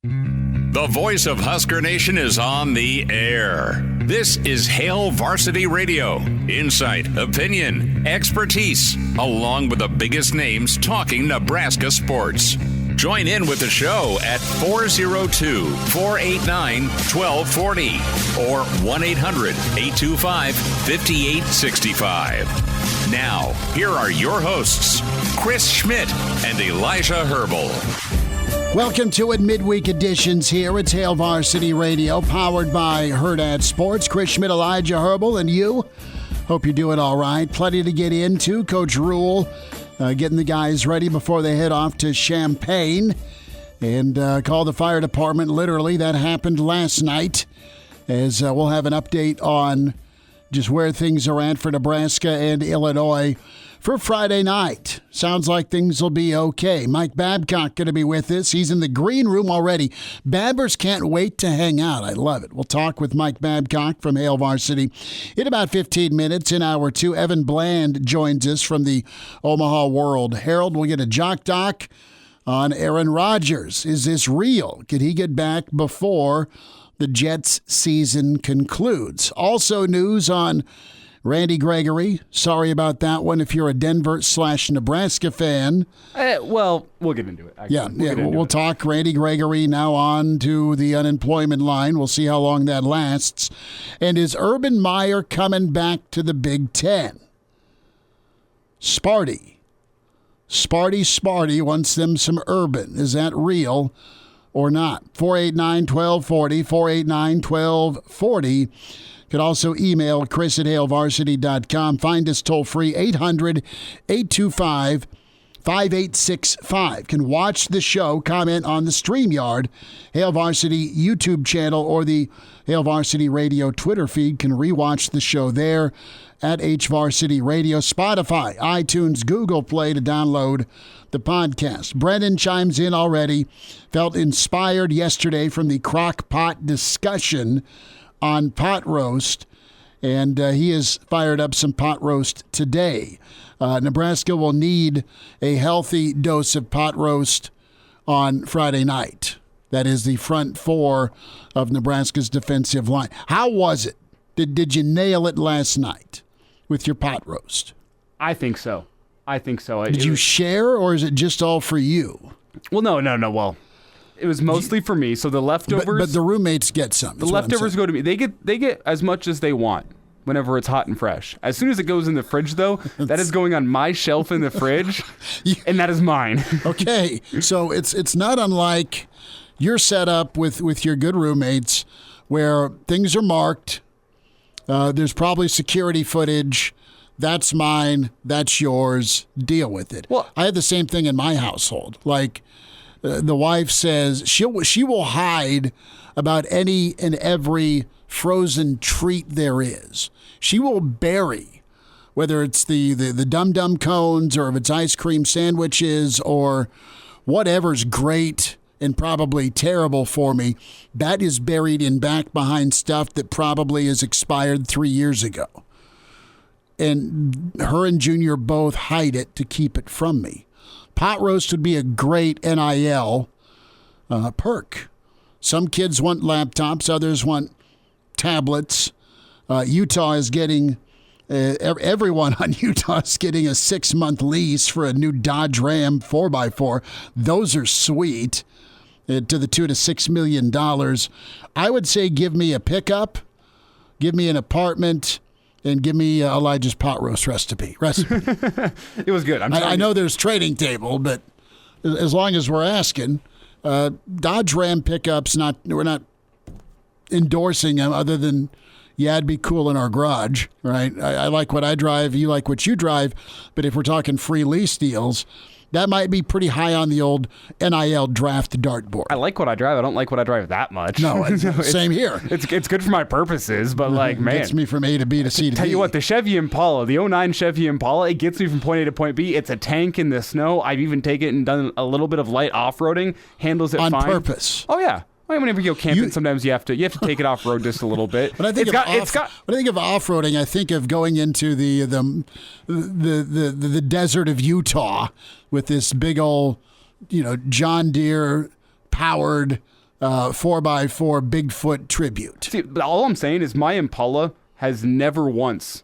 The voice of Husker Nation is on the air. This is Hail Varsity Radio. Insight, opinion, expertise, along with the biggest names talking Nebraska sports. Join in with the show at 402-489-1240 or 1-800-825-5865. Now, here are your hosts, Chris Schmidt and Elijah Herbel. Welcome to it, midweek editions here. It's Hail Varsity Radio, powered by Hurrdat Sports. Chris Schmidt, Elijah Herbel, and you. Hope you're doing all right. Plenty to get into. Coach Rhule getting the guys ready before they head off to Champaign and call the fire department. Literally, that happened last night, as we'll have an update on just where things are at for Nebraska and Illinois for Friday night. Sounds like things will be okay. Mike Babcock going to be with us. He's in the green room already. Babbers can't wait to hang out. I love it. We'll talk with Mike Babcock from Hail Varsity in about 15 minutes. In hour two, Evan Bland joins us from the Omaha World Herald. We'll get a Jock Doc on Aaron Rodgers. Is this real? Could he get back before the Jets season concludes? Also news on Randy Gregory. Sorry about that one if you're a Denver/Nebraska fan. Well, we'll get into it. We'll talk Randy Gregory now on to the unemployment line. We'll see how long that lasts. And is Urban Meyer coming back to the Big Ten? Sparty wants them some Urban. Is that real or not? 489-1240, 489-1240. You can also email Chris at HailVarsity.com. Find us toll-free, 800-825-5865. Can watch the show, comment on the StreamYard, Hail Varsity YouTube channel, or the Hail Varsity Radio Twitter feed. Can rewatch the show there at HVarsity Radio, Spotify, iTunes, Google Play to download the podcast. Brendan chimes in already. Felt inspired yesterday from the crock pot discussion on pot roast, and he has fired up some pot roast today. Nebraska will need a healthy dose of pot roast on Friday night. That is the front four of Nebraska's defensive line. How was it? Did you nail it last night with your pot roast? I think so. Did you share, or is it just all for you? Well, no. Well, it was mostly for me. So the leftovers, but the roommates get some. The leftovers go to me. They get as much as they want whenever it's hot and fresh. As soon as it goes in the fridge, though, that is going on my shelf in the fridge, and that is mine. Okay, so it's not unlike your setup with your good roommates, where things are marked. There's probably security footage. That's mine. That's yours. Deal with it. Well, I had the same thing in my household. Like, the wife says she will hide about any and every frozen treat there is. She will bury, whether it's the Dum Dum cones or if it's ice cream sandwiches or whatever's great and probably terrible for me, that is buried in back behind stuff that probably is expired 3 years ago. And her and Junior both hide it to keep it from me. Pot roast would be a great NIL perk. Some kids want laptops, others want tablets. Utah is getting, everyone on Utah is getting a 6-month lease for a new Dodge Ram 4x4. Those are sweet, to the tune of $6 million. I would say give me a pickup, give me an apartment, and give me Elijah's pot roast recipe. It was good. I know there's trading table, but as long as we're asking, Dodge Ram pickups, we're not endorsing them other than, yeah, it'd be cool in our garage, right? I like what I drive. You like what you drive. But if we're talking free lease deals, that might be pretty high on the old NIL draft dartboard. I like what I drive. I don't like what I drive that much. No, same here. It's good for my purposes, but man. It gets me from A to B to C to D. Tell you what, the Chevy Impala, the 09 Chevy Impala, it gets me from point A to point B. It's a tank in the snow. I've even taken it and done a little bit of light off-roading. Handles it fine. On purpose. Oh, yeah. Whenever you go camping, sometimes you have to take it off road just a little bit. When I think of off-roading, I think of going into the desert of Utah with this big old, John Deere powered 4x4 Bigfoot tribute. See, but all I'm saying is my Impala has never once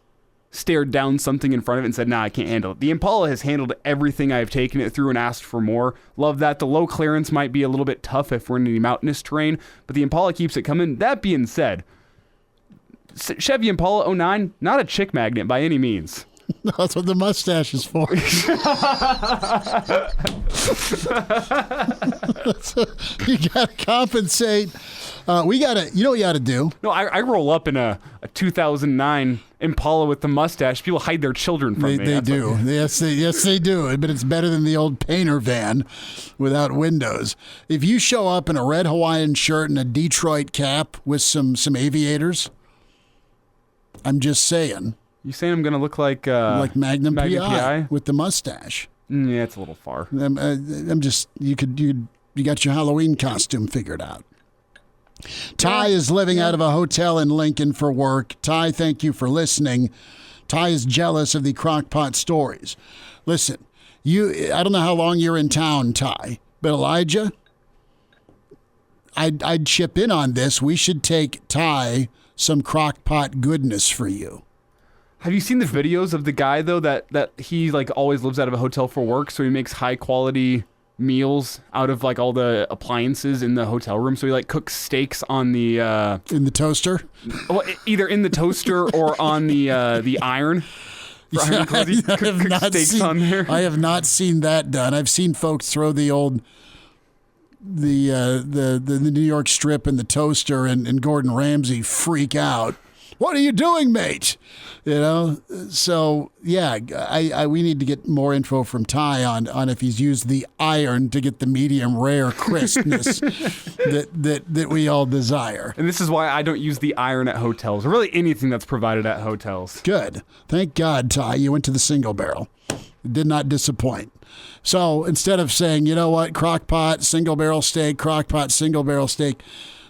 stared down something in front of it and said, nah, I can't handle it. The Impala has handled everything I've taken it through and asked for more. Love that. The low clearance might be a little bit tough if we're in any mountainous terrain, but the Impala keeps it coming. That being said, Chevy Impala 09, not a chick magnet by any means. That's what the mustache is for. You got to compensate. You know what you got to do? No, I roll up in a 2009 Impala with the mustache. People hide their children from me. They do. Yes, they do. But it's better than the old painter van without windows. If you show up in a red Hawaiian shirt and a Detroit cap with some aviators, I'm just saying. You saying I'm going to look like Magnum PI with the mustache? Yeah, it's a little far. I'm just you got your Halloween costume figured out. Ty is living out of a hotel in Lincoln for work. Ty, thank you for listening. Ty is jealous of the crockpot stories. Listen, I don't know how long you're in town, Ty, but Elijah, I'd chip in on this. We should take Ty some crockpot goodness for you. Have you seen the videos of the guy, though, that he like always lives out of a hotel for work, so he makes high quality meals out of like all the appliances in the hotel room? So he like cooks steaks on the in the toaster? Well, either in the toaster or on the iron. Yeah, On there. I have not seen that done. I've seen folks throw the old the New York strip in the toaster and Gordon Ramsay freak out. What are you doing, mate? You know, so yeah, we need to get more info from Ty on if he's used the iron to get the medium rare crispness that we all desire. And this is why I don't use the iron at hotels, or really anything that's provided at hotels. Good. Thank God, Ty, you went to the single barrel. It did not disappoint. So instead of saying, you know what, crockpot, single barrel steak, crockpot, single barrel steak,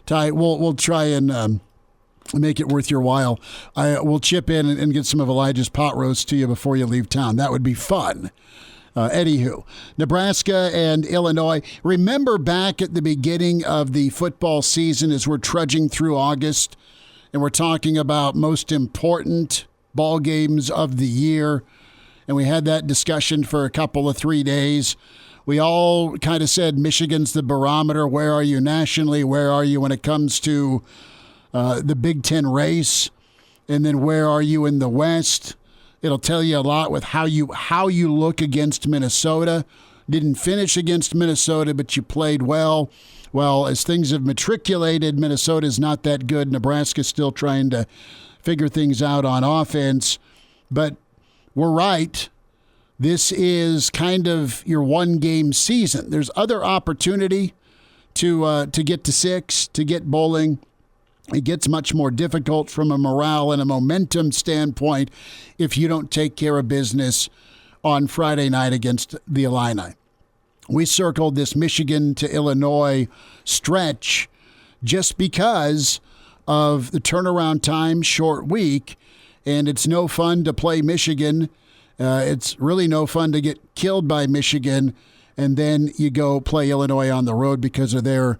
Ty, we'll try and make it worth your while. We'll chip in and get some of Elijah's pot roast to you before you leave town. That would be fun. Anywho, Nebraska and Illinois. Remember back at the beginning of the football season as we're trudging through August and we're talking about most important ball games of the year, and we had that discussion for a couple of 3 days. We all kind of said Michigan's the barometer. Where are you nationally? Where are you when it comes to the Big Ten race? And then where are you in the West? It'll tell you a lot with how you look against Minnesota. Didn't finish against Minnesota, but you played well. Well, as things have matriculated, Minnesota's not that good. Nebraska's still trying to figure things out on offense. But we're right. This is kind of your one-game season. There's other opportunity to get to 6, to get bowling. It gets much more difficult from a morale and a momentum standpoint if you don't take care of business on Friday night against the Illini. We circled this Michigan to Illinois stretch just because of the turnaround time, short week, and it's no fun to play Michigan. It's really no fun to get killed by Michigan, and then you go play Illinois on the road because of their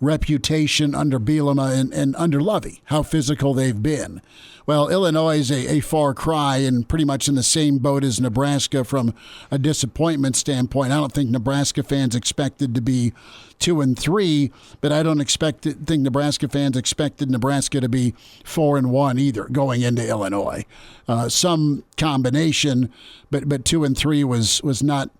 reputation under Bielema and under Lovey, how physical they've been. Well, Illinois is a far cry and pretty much in the same boat as Nebraska from a disappointment standpoint. I don't think Nebraska fans expected to be 2-3, but I don't think Nebraska fans expected Nebraska to be 4-1 either going into Illinois. Some combination, but 2-3 was not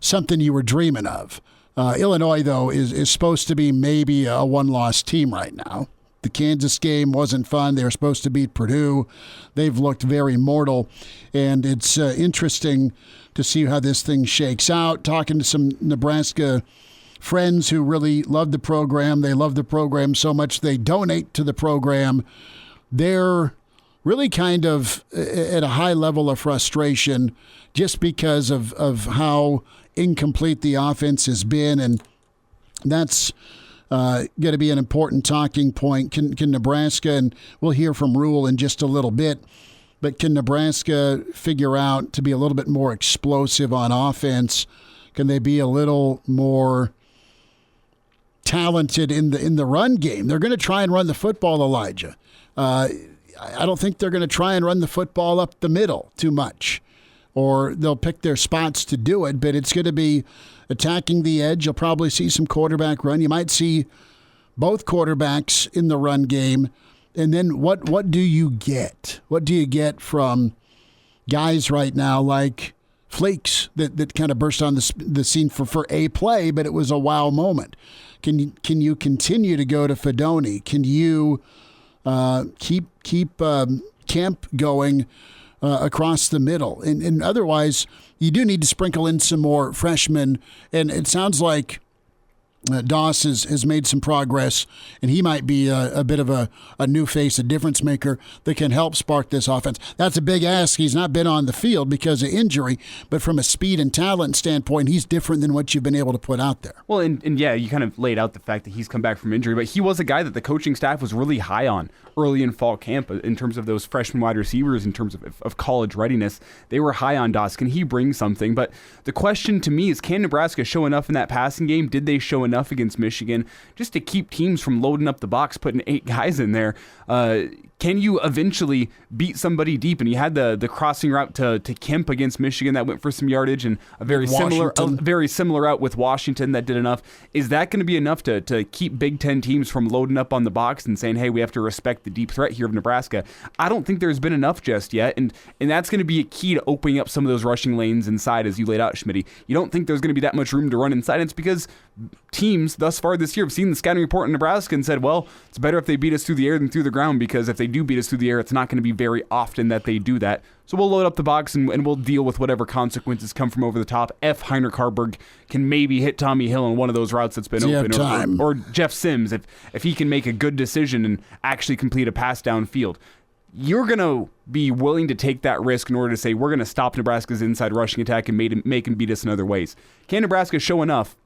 something you were dreaming of. Illinois, though, is supposed to be maybe a one-loss team right now. The Kansas game wasn't fun. They were supposed to beat Purdue. They've looked very mortal, and it's interesting to see how this thing shakes out. Talking to some Nebraska friends who really love the program. They love the program so much they donate to the program. They're really kind of at a high level of frustration just because of how incomplete the offense has been, and that's going to be an important talking point. Can Nebraska, and we'll hear from Rhule in just a little bit, but can Nebraska figure out to be a little bit more explosive on offense? Can they be a little more talented in the run game. They're going to try and run the football, Elijah. I don't think they're going to try and run the football up the middle too much, or they'll pick their spots to do it, but it's going to be attacking the edge. You'll probably see some quarterback run. You might see both quarterbacks in the run game. And then what do you get? What do you get from guys right now like Fleeks that kind of burst on the scene for a play, but it was a wow moment? Can you continue to go to Fedoni? Can you keep Kemp going across the middle? And otherwise, you do need to sprinkle in some more freshmen. And it sounds like Doss has made some progress, and he might be a bit of a new face, a difference maker that can help spark this offense. That's a big ask. He's not been on the field because of injury, but from a speed and talent standpoint, he's different than what you've been able to put out there. Well, and yeah, you kind of laid out the fact that he's come back from injury, but he was a guy that the coaching staff was really high on early in fall camp in terms of those freshman wide receivers, in terms of college readiness. They were high on Doss. Can he bring something? But the question to me is, can Nebraska show enough in that passing game? Did they show enough against Michigan just to keep teams from loading up the box, putting 8 guys in there? Can you eventually beat somebody deep? And you had the crossing route to Kemp against Michigan that went for some yardage, and a very similar route with Washington that did enough. Is that going to be enough to keep Big Ten teams from loading up on the box and saying, hey, we have to respect the deep threat here of Nebraska? I don't think there's been enough just yet, and that's going to be a key to opening up some of those rushing lanes inside, as you laid out, Schmidt. You don't think there's going to be that much room to run inside, and it's because teams thus far this year have seen the scouting report in Nebraska and said, well, it's better if they beat us through the air than through the ground, because if they do beat us through the air, it's not going to be very often that they do that. So we'll load up the box and we'll deal with whatever consequences come from over the top. Heinrich Harburg can maybe hit Tommy Hill on one of those routes that's been open, or Jeff Sims if he can make a good decision and actually complete a pass downfield. You're going to be willing to take that risk in order to say we're going to stop Nebraska's inside rushing attack and make him beat us in other ways. Can Nebraska show enough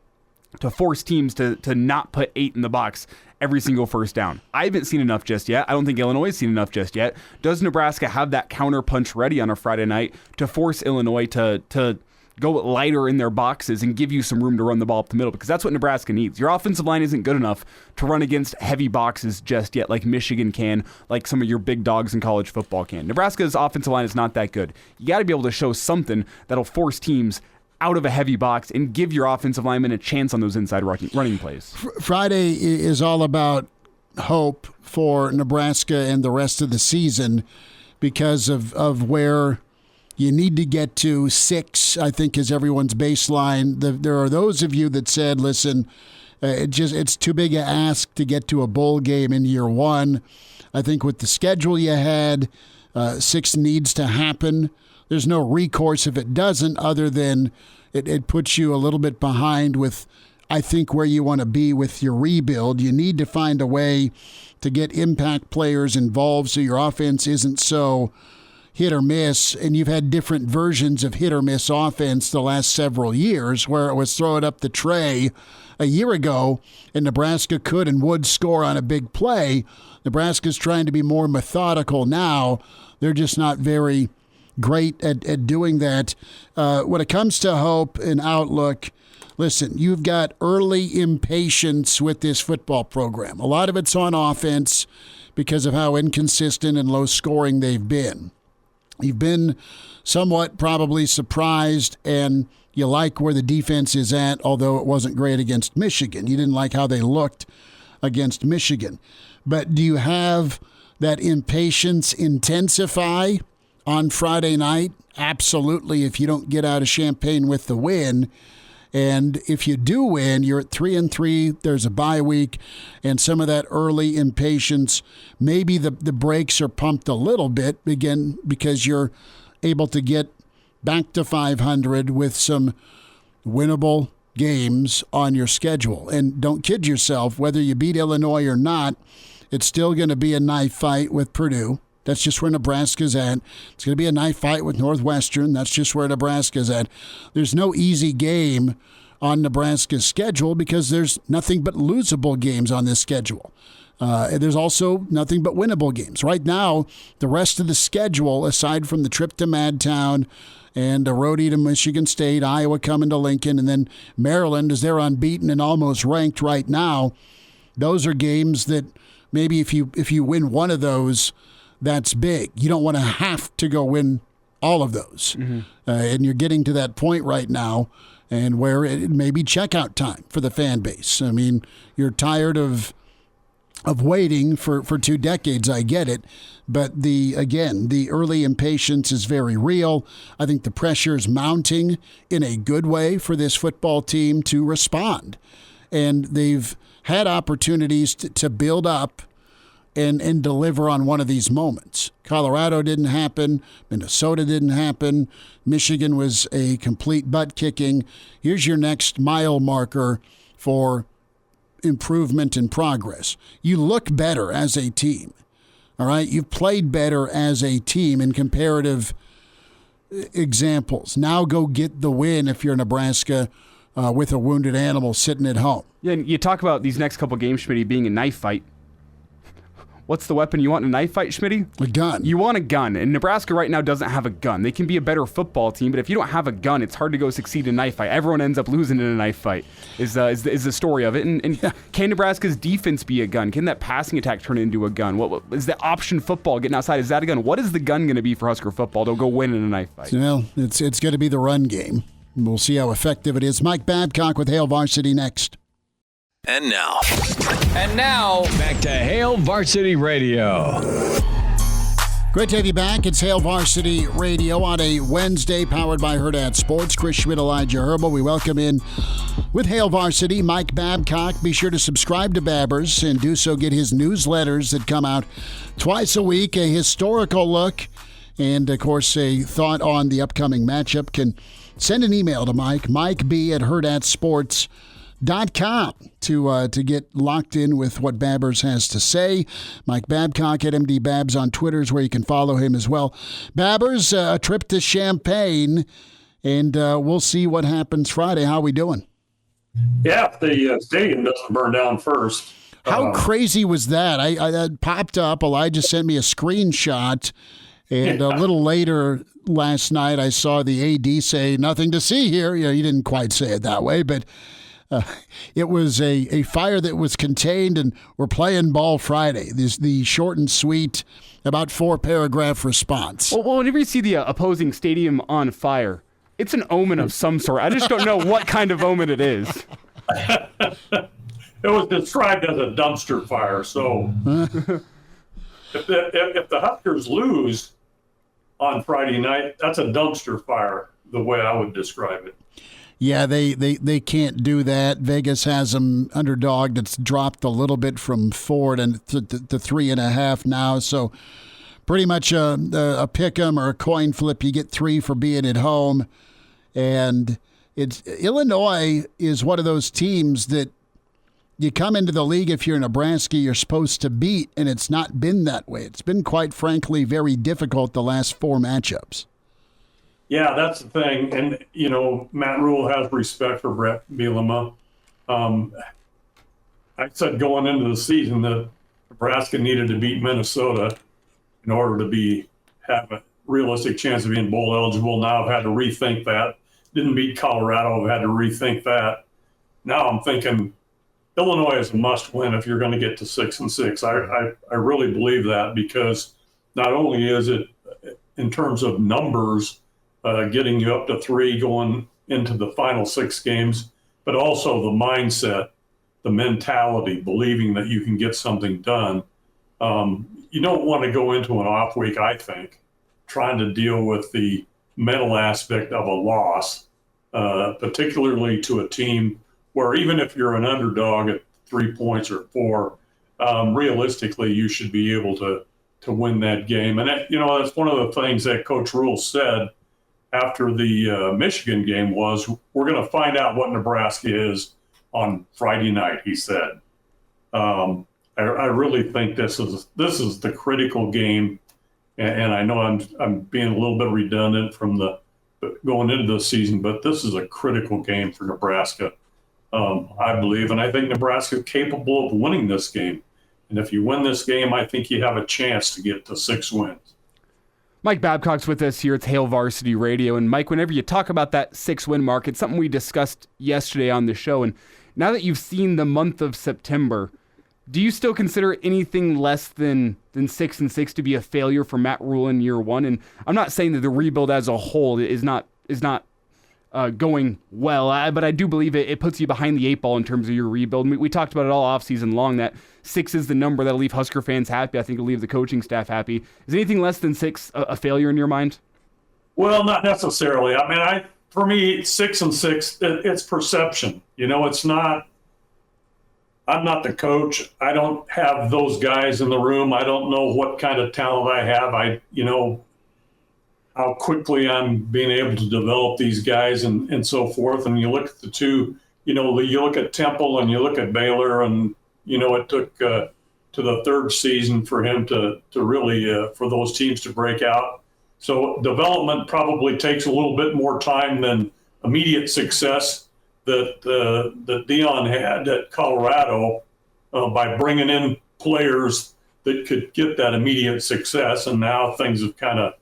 to force teams to not put 8 in the box every single first down? I haven't seen enough just yet. I don't think Illinois has seen enough just yet. Does Nebraska have that counter punch ready on a Friday night to force Illinois to go lighter in their boxes and give you some room to run the ball up the middle? Because that's what Nebraska needs. Your offensive line isn't good enough to run against heavy boxes just yet, like Michigan can, like some of your big dogs in college football can. Nebraska's offensive line is not that good. You got to be able to show something that'll force teams out of a heavy box and give your offensive linemen a chance on those inside running plays. Friday is all about hope for Nebraska and the rest of the season because of where you need to get to. 6, I think, is everyone's baseline. There are those of you that said, listen, it's too big an ask to get to a bowl game in year 1. I think with the schedule you had, 6 needs to happen. There's no recourse if it doesn't, other than it puts you a little bit behind with, I think, where you want to be with your rebuild. You need to find a way to get impact players involved so your offense isn't so hit or miss. And you've had different versions of hit or miss offense the last several years, where it was throw it up the tray a year ago and Nebraska could and would score on a big play. Nebraska's trying to be more methodical now. They're just not very great at doing that. When it comes to hope and outlook, listen, you've got early impatience with this football program. A lot of it's on offense because of how inconsistent and low scoring they've been. You've been somewhat probably surprised, and you like where the defense is at, although it wasn't great against Michigan. You didn't like how they looked against Michigan. But do you have that impatience intensify on Friday night? Absolutely, if you don't get out of Champaign with the win. And if you do win, you're at 3-3. There's a bye week, and some of that early impatience, maybe the brakes are pumped a little bit again because you're able to get back to 500 with some winnable games on your schedule. And don't kid yourself, whether you beat Illinois or not, it's still going to be a knife fight with Purdue. That's just where Nebraska's at. It's going to be a knife fight with Northwestern. That's just where Nebraska's at. There's no easy game on Nebraska's schedule because there's nothing but losable games on this schedule. There's also nothing but winnable games. Right now, the rest of the schedule, aside from the trip to Madtown and a roadie to Michigan State, Iowa coming to Lincoln, and then Maryland, as they're unbeaten and almost ranked right now, those are games that maybe if you win one of those, that's big. You don't want to have to go win all of those. Mm-hmm. And you're getting to that point right now and where it may be checkout time for the fan base. I mean, you're tired of waiting for 2 decades, I get it. But the early impatience is very real. I think the pressure is mounting in a good way for this football team to respond. And they've had opportunities to build up and deliver on one of these moments. Colorado didn't happen. Minnesota didn't happen. Michigan was a complete butt kicking. Here's your next mile marker for improvement and progress. You look better as a team. All right? You've played better as a team in comparative examples. Now go get the win if you're Nebraska with a wounded animal sitting at home. Yeah, and you talk about these next couple games, Schmidt, being a knife fight. What's the weapon you want in a knife fight, Schmidt? A gun. You want a gun, and Nebraska right now doesn't have a gun. They can be a better football team, but if you don't have a gun, it's hard to go succeed in a knife fight. Everyone ends up losing in a knife fight, is the story of it. And can Nebraska's defense be a gun? Can that passing attack turn into a gun? What is the option football getting outside? Is that a gun? What is the gun going to be for Husker football? They'll go win in a knife fight. Well, it's going to be the run game. We'll see how effective it is. Mike Babcock with Hail Varsity next. And now, back to Hail Varsity Radio. Great to have you back. It's Hail Varsity Radio on a Wednesday, powered by Hurrdat Sports. Schmidt and Elijah Herbel. We welcome in with Hail Varsity, Mike Babcock. Be sure to subscribe to Babbers and do so. Get his newsletters that come out twice a week. A historical look and, of course, a thought on the upcoming matchup. Can send an email to Mike B at hurrdatsports.com to get locked in with what Babbers has to say. Mike Babcock at MD Babs on Twitter is where you can follow him as well. Babbers, a trip to Champaign, and we'll see what happens Friday. How are we doing? Yeah, if the stadium doesn't burn down first. How crazy was that? I popped up. Elijah sent me a screenshot, and a little later last night I saw the AD say, "Nothing to see here." You know, he didn't quite say it that way, but it was a fire that was contained, and we're playing ball Friday. The short and sweet, about 4-paragraph response. Well, whenever you see the opposing stadium on fire, it's an omen of some sort. I just don't know what kind of omen it is. It was described as a dumpster fire. So if the Huskers lose on Friday night, that's a dumpster fire, the way I would describe it. Yeah, they can't do that. Vegas has them underdog. That's dropped a little bit from 4 to 3.5 now. So pretty much a pick 'em or a coin flip. You get 3 for being at home. And Illinois is one of those teams that you come into the league, if you're Nebraska, you're supposed to beat, and it's not been that way. It's been, quite frankly, very difficult the last 4 matchups. Yeah, that's the thing. And, you know, Matt Rhule has respect for Brett Bielema. I said going into the season that Nebraska needed to beat Minnesota in order to have a realistic chance of being bowl eligible. Now I've had to rethink that. Didn't beat Colorado. I've had to rethink that. Now I'm thinking Illinois is a must-win if you're going to get to 6-6. I really believe that, because not only is it in terms of numbers getting you up to 3 going into the final 6 games, but also the mindset, the mentality, believing that you can get something done. You don't want to go into an off week, I think, trying to deal with the mental aspect of a loss, particularly to a team where even if you're an underdog at 3 points or 4, realistically, you should be able to win that game. And, that's one of the things that Coach Rhule said after the Michigan game was, we're going to find out what Nebraska is on Friday night, he said. I really think this is the critical game, and I know I'm being a little bit redundant from the going into the season, but this is a critical game for Nebraska, I believe, and I think Nebraska is capable of winning this game. And if you win this game, I think you have a chance to get to 6 wins. Mike Babcock's with us here at Hail Varsity Radio. And Mike, whenever you talk about that 6-win mark, it's something we discussed yesterday on the show. And now that you've seen the month of September, do you still consider anything less than 6-6 to be a failure for Matt Rhule in year one? And I'm not saying that the rebuild as a whole is not going well, but I do believe it puts you behind the 8 ball in terms of your rebuild. We talked about it all offseason long, that 6 is the number that'll leave Husker fans happy. I think it'll leave the coaching staff happy. Is anything less than 6 a failure in your mind? Well, not necessarily. I mean, for me, 6-6, it's perception. It's not. I'm not the coach. I don't have those guys in the room. I don't know what kind of talent I have. How quickly I'm being able to develop these guys and so forth. And you look at the two, you look at Temple and you look at Baylor, and, it took to the 3rd season for him to really, for those teams to break out. So development probably takes a little bit more time than immediate success that Dion had at Colorado by bringing in players that could get that immediate success. And now things have kind of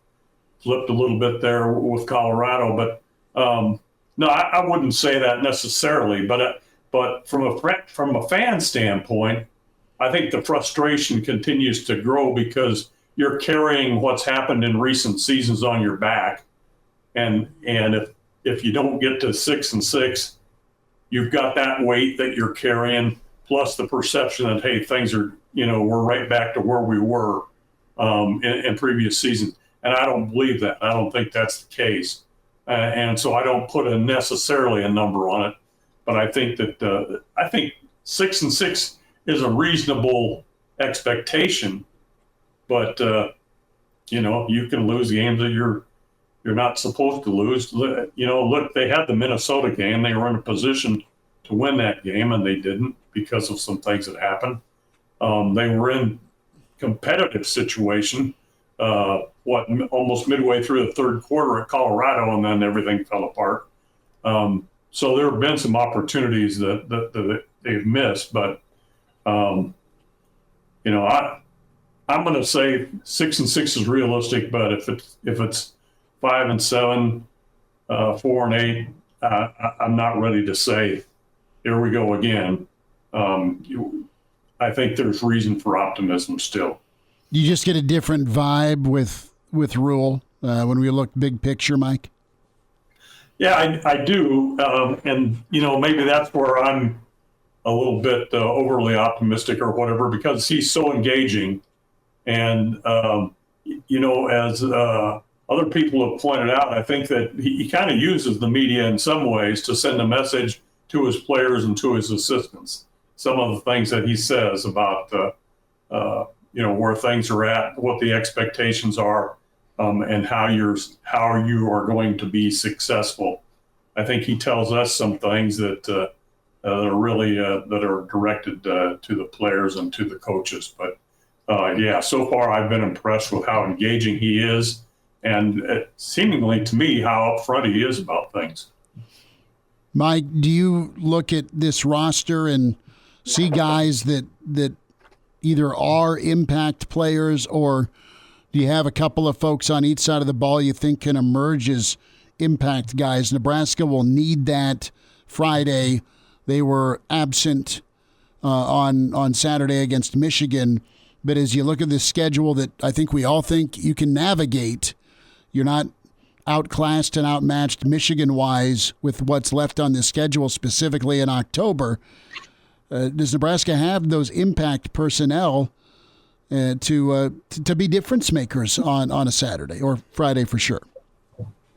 flipped a little bit there with Colorado. But no, I wouldn't say that necessarily. But from a fan standpoint, I think the frustration continues to grow because you're carrying what's happened in recent seasons on your back. And if you don't get to 6-6, you've got that weight that you're carrying, plus the perception that, hey, things are, we're right back to where we were in previous seasons. And I don't believe that. I don't think that's the case. And so I don't put necessarily a number on it. But I think that 6-6 is a reasonable expectation. But, you can lose games that you're not supposed to lose. Look, they had the Minnesota game. They were in a position to win that game, and they didn't because of some things that happened. They were in competitive situation, almost midway through the 3rd quarter at Colorado, and then everything fell apart. So there have been some opportunities that they've missed, but I'm going to say 6-6 is realistic. But if it's 5-7, 4-8, I'm not ready to say, here we go again. I think there's reason for optimism still. You just get a different vibe with Rhule when we look big picture, Mike? Yeah, I do. And, maybe that's where I'm a little bit overly optimistic or whatever, because he's so engaging. And, as other people have pointed out, I think that he kind of uses the media in some ways to send a message to his players and to his assistants. Some of the things that he says about, where things are at, what the expectations are, and how you are going to be successful. I think he tells us some things that are really that are directed to the players and to the coaches. But so far I've been impressed with how engaging he is, and seemingly to me how upfront he is about things. Mike, do you look at this roster and see guys that either are impact players, or do you have a couple of folks on each side of the ball you think can emerge as impact guys? Nebraska will need that Friday. They were absent on Saturday against Michigan. But as you look at this schedule that I think we all think you can navigate, you're not outclassed and outmatched Michigan-wise with what's left on the schedule, specifically in October. Does Nebraska have those impact personnel to be difference makers on a Saturday or Friday for sure?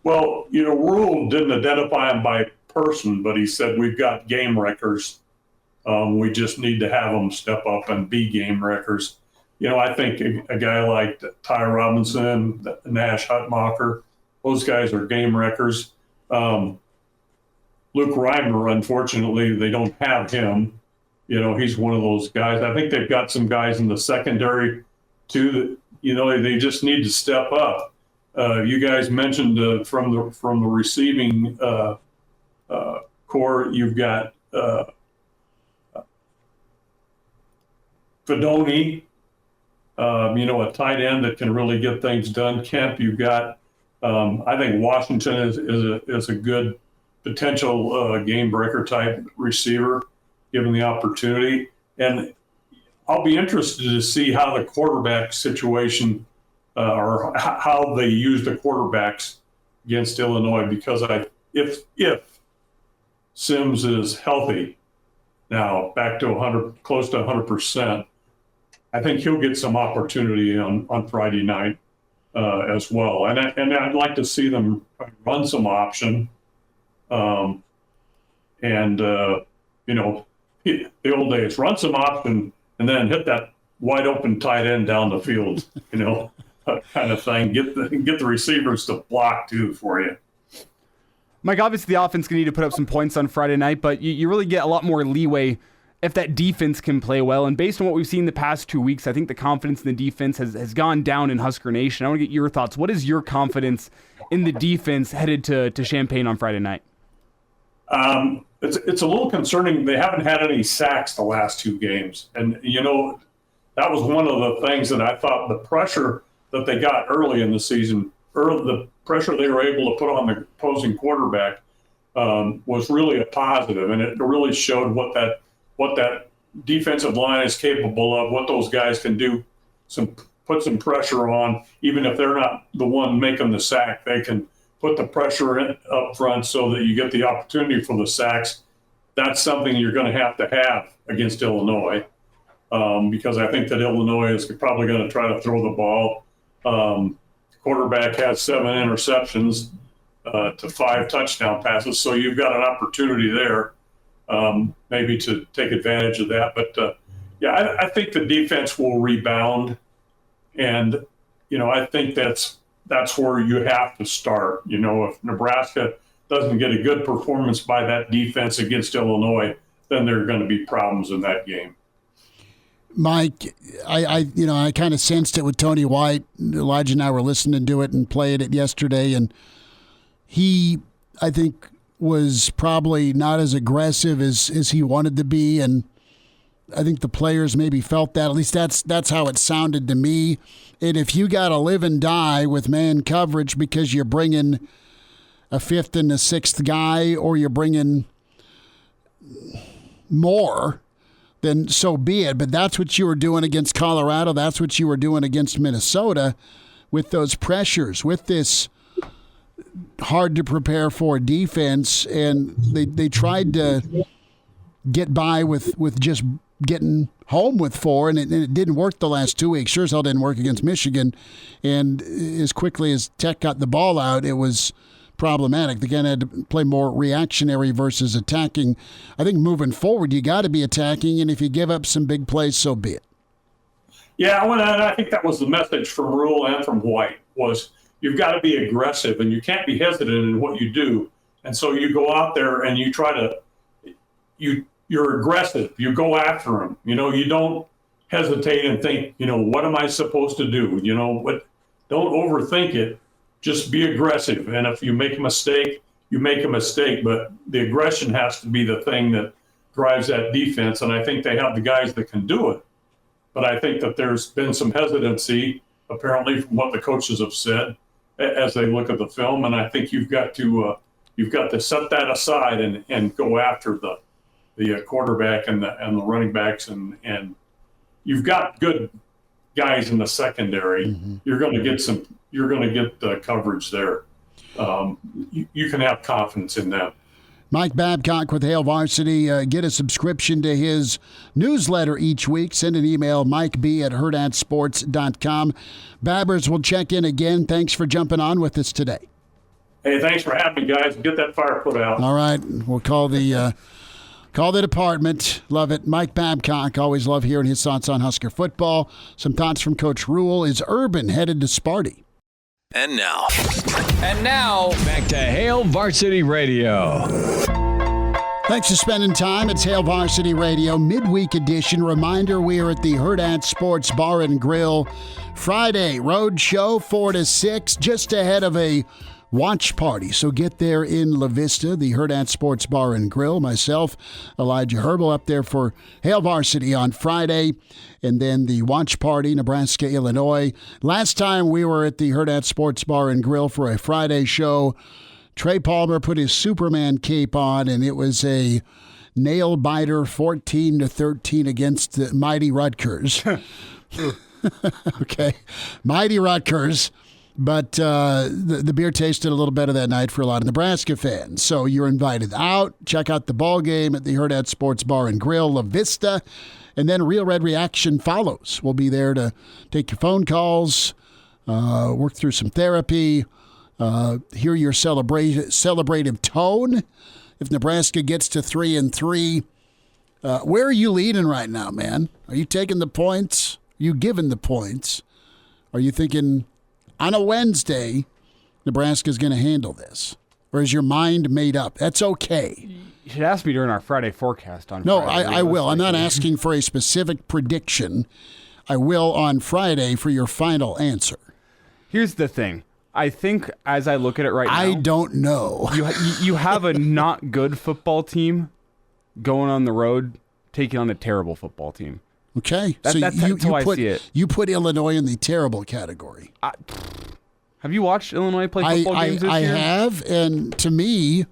Well, Rhule didn't identify them by person, but he said we've got game wreckers. We just need to have them step up and be game wreckers. I think a guy like Ty Robinson, Nash Hutmacher, those guys are game wreckers. Luke Reimer, unfortunately, they don't have him. He's one of those guys. I think they've got some guys in the secondary too that, they just need to step up. You guys mentioned from the receiving core, you've got Fedoni, a tight end that can really get things done. Kemp, you've got, I think Washington is a good potential game breaker type receiver, given the opportunity. And I'll be interested to see how the quarterback situation or how they use the quarterbacks against Illinois, because if Sims is healthy now, back to close to 100%, I think he'll get some opportunity on Friday night as well. And I'd like to see them run some option. The old days, run some option and then hit that wide open tight end down the field, kind of thing. Get the receivers to block too for you. Mike, obviously the offense going to need to put up some points on Friday night, but you really get a lot more leeway if that defense can play well. And based on what we've seen the past 2 weeks, I think the confidence in the defense has gone down in Husker Nation. I want to get your thoughts. What is your confidence in the defense headed to Champaign on Friday night? It's a little concerning. They haven't had any sacks the last 2 games. And, that was one of the things that I thought the pressure that they got early in the season, the pressure they were able to put on the opposing quarterback was really a positive. And it really showed what that defensive line is capable of, what those guys can do, put some pressure on, even if they're not the one making the sack. They can put the pressure up front so that you get the opportunity for the sacks. That's something you're going to have against Illinois, because I think that Illinois is probably going to try to throw the ball. Quarterback has 7 interceptions to 5 touchdown passes, so you've got an opportunity there maybe to take advantage of that. But, I think the defense will rebound, and, I think that's where you have to start. If Nebraska doesn't get a good performance by that defense against Illinois, then there are going to be problems in that game. Mike, I kind of sensed it with Tony White. Elijah and I were listening to it and played it yesterday, and he, I think, was probably not as aggressive as he wanted to be, and I think the players maybe felt that. At least that's how it sounded to me. And if you got to live and die with man coverage because you're bringing a 5th and a 6th guy, or you're bringing more, then so be it. But that's what you were doing against Colorado. That's what you were doing against Minnesota with those pressures, with this hard to prepare for defense. And they tried to get by with just getting home with 4, and it didn't work the last 2 weeks. Sure as hell didn't work against Michigan. And as quickly as Tech got the ball out, it was problematic. They kind of had to play more reactionary versus attacking. I think moving forward, you got to be attacking, and if you give up some big plays, so be it. Yeah, I think that was the message from Rhule and from White, was you've got to be aggressive, and you can't be hesitant in what you do. And so you go out there and you try to you're aggressive. You go after them. You don't hesitate and think, what am I supposed to do? Don't overthink it. Just be aggressive. And if you make a mistake, you make a mistake. But the aggression has to be the thing that drives that defense. And I think they have the guys that can do it. But I think that there's been some hesitancy, apparently, from what the coaches have said as they look at the film. And I think you've got to set that aside and go after the quarterback and the running backs, and you've got good guys in the secondary. Mm-hmm. You're going to get the coverage there. You can have confidence in them. Mike Babcock with Hail Varsity. Get a subscription to his newsletter each week. Send an email, mikeb@hurrdatsports.com. Babbers will check in again. Thanks for jumping on with us today. Hey, thanks for having me, guys. Get that fire put out. All right. We'll call the department. Love it. Mike Babcock, always love hearing his thoughts on Husker football. Some thoughts from Coach Rhule. Is Urban headed to Sparty? And now, back to Hail Varsity Radio. Thanks for spending time. It's Hail Varsity Radio, midweek edition. Reminder, we are at the Hurrdat Sports Bar and Grill Friday road show, 4 to 6, just ahead of a watch party. So get there in La Vista, the Hurrdat Sports Bar and Grill. Myself, Elijah Herbel, up there for Hail Varsity on Friday. And then the watch party, Nebraska-Illinois. Last time we were at the Hurrdat Sports Bar and Grill for a Friday show, Trey Palmer put his Superman cape on, and it was a nail-biter 14-13 against the mighty Rutgers. Okay. Mighty Rutgers. But the beer tasted a little better that night for a lot of Nebraska fans. So you're invited out. Check out the ball game at the Hurrdat Sports Bar and Grill, La Vista. And then Real Red Reaction follows. We'll be there to take your phone calls, work through some therapy, hear your celebrative tone. If Nebraska gets to 3-3, where are you leading right now, man? Are you taking the points? Are you giving the points? Are you thinking on a Wednesday, Nebraska's going to handle this? Or is your mind made up? That's okay. You should ask me during our Friday forecast on No, Friday. I will. I'm not asking for a specific prediction. I will on Friday for your final answer. Here's the thing. I think as I look at it right now, I don't know. you have a not good football team going on the road, taking on a terrible football team. Okay, that's how I see it. You put Illinois in the terrible category. Have you watched Illinois play football games this year? I have, and to me,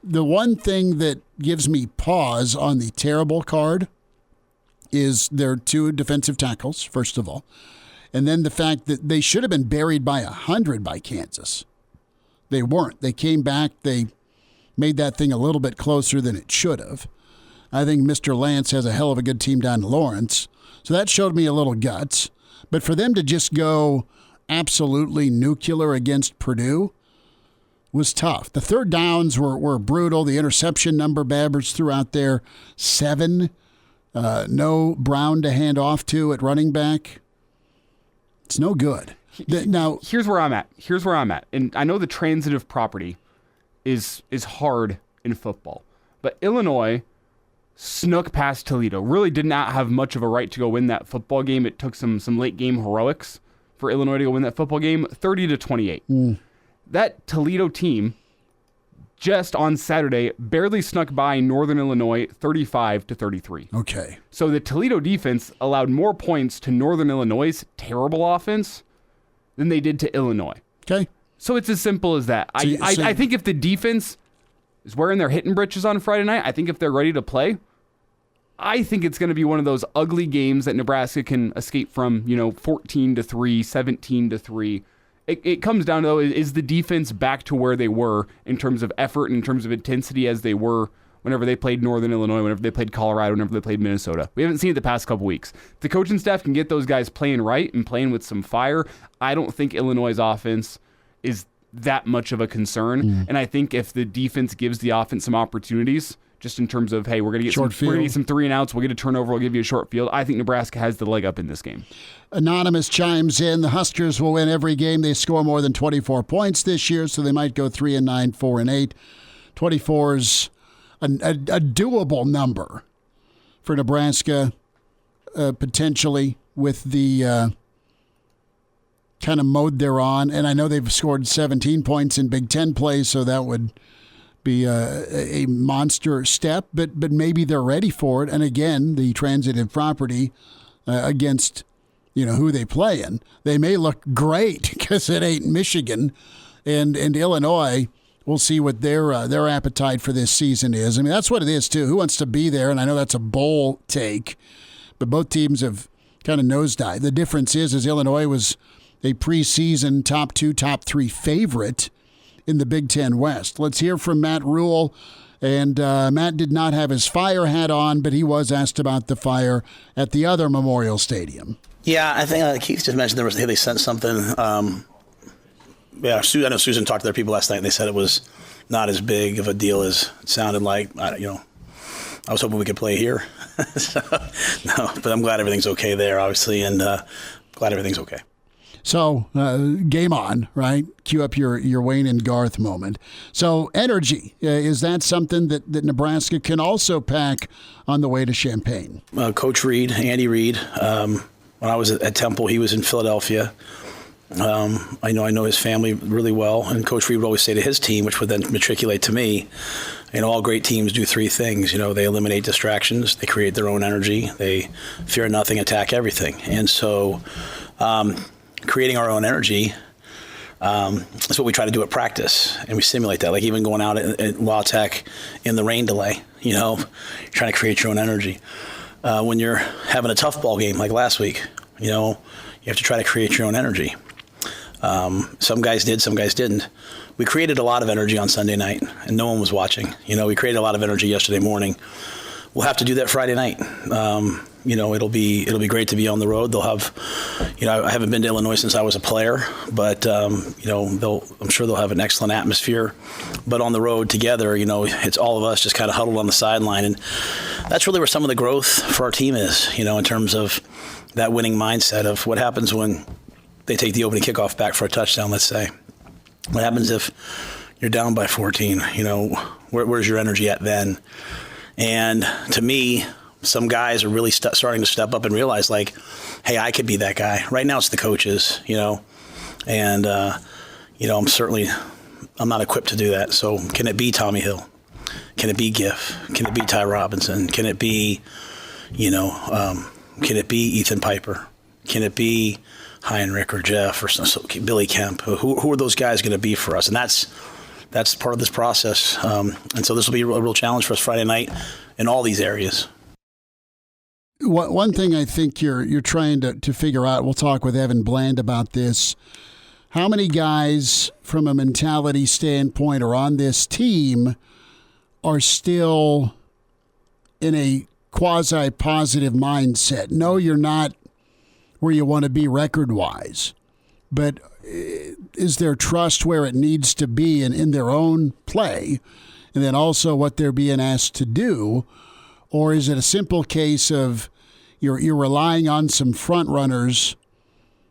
the one thing that gives me pause on the terrible card is their 2 defensive tackles, first of all, and then the fact that they should have been buried by 100 by Kansas. They weren't. They came back. They made that thing a little bit closer than it should have. I think Mr. Lance has a hell of a good team down in Lawrence. So that showed me a little guts. But for them to just go absolutely nuclear against Purdue was tough. The third downs were brutal. The interception number Babbers threw out there, 7. No Brown to hand off to at running back. It's no good. Now, here's where I'm at. And I know the transitive property is hard in football. But Illinois snuck past Toledo. Really did not have much of a right to go win that football game. It took some late game heroics for Illinois to go win that football game, 30-28. That Toledo team just on Saturday barely snuck by Northern Illinois 35-33. Okay. So the Toledo defense allowed more points to Northern Illinois' terrible offense than they did to Illinois. Okay. So it's as simple as that. I think if the defense is wearing their hitting britches on Friday night, I think if they're ready to play, I think it's going to be one of those ugly games that Nebraska can escape from, 14-3, 17-3. It comes down to, though, is the defense back to where they were in terms of effort and in terms of intensity as they were whenever they played Northern Illinois, whenever they played Colorado, whenever they played Minnesota. We haven't seen it the past couple weeks. If the coaching staff can get those guys playing right and playing with some fire, I don't think Illinois' offense is that much of a concern. And I think if the defense gives the offense some opportunities, just in terms of, hey, we're going to get some 3-and-outs, we'll get a turnover, we'll give you a short field, I think Nebraska has the leg up in this game. Anonymous chimes in, the Huskers will win every game. They score more than 24 points this year, so they might go 3-9, 4-8. 24's a doable number for Nebraska, potentially, with the kind of mode they're on. And I know they've scored 17 points in Big Ten play, so that would be a monster step, but maybe they're ready for it. And again, the transitive property against who they play in, they may look great because it ain't Michigan and Illinois. We'll see what their appetite for this season is. I mean, that's what it is too. Who wants to be there? And I know that's a bowl take, but both teams have kind of nosedived. The difference is Illinois was a preseason top 2, top 3 favorite in the Big Ten West. Let's hear from Matt Rhule. And Matt did not have his Fire hat on, but he was asked about the fire at the other Memorial Stadium. Yeah, I think Keith just mentioned they sent something. I know Susan talked to their people last night, and they said it was not as big of a deal as it sounded like. I was hoping we could play here. No, but I'm glad everything's okay there, obviously, and glad everything's okay. So, game on, right? Cue up your Wayne and Garth moment. So, energy, is that something that Nebraska can also pack on the way to Champaign? Coach Reed, Andy Reid, when I was at Temple, he was in Philadelphia. I know his family really well, and Coach Reed would always say to his team, which would then matriculate to me, all great teams do three things. They eliminate distractions, they create their own energy, they fear nothing, attack everything. And so creating our own energy is what we try to do at practice, and we simulate that, like even going out at La Tech in the rain delay, trying to create your own energy. When you're having a tough ball game like last week, you have to try to create your own energy. Some guys did, some guys didn't. We created a lot of energy on Sunday night, and no one was watching. We created a lot of energy yesterday morning. We'll have to do that Friday night. It'll be great to be on the road. They'll have, I haven't been to Illinois since I was a player, but I'm sure they'll have an excellent atmosphere. But on the road together, it's all of us just kind of huddled on the sideline, and that's really where some of the growth for our team is. In terms of that winning mindset of what happens when they take the opening kickoff back for a touchdown. Let's say, what happens if you're down by 14? Where's your energy at then? And to me, some guys are really starting to step up and realize, like, hey, I could be that guy. Right now it's the coaches, and, I'm not equipped to do that. So can it be Tommy Hill? Can it be Giff? Can it be Ty Robinson? Can it be, can it be Ethan Piper? Can it be Heinrich or Jeff or Billy Kemp? Who are those guys going to be for us? And that's part of this process. And so this will be a real challenge for us Friday night in all these areas. One thing I think you're trying to figure out, we'll talk with Evan Bland about this, how many guys from a mentality standpoint are on this team are still in a quasi-positive mindset? No, you're not where you want to be record-wise, but is there trust where it needs to be in their own play, and then also what they're being asked to do? Or is it a simple case of you're relying on some front runners?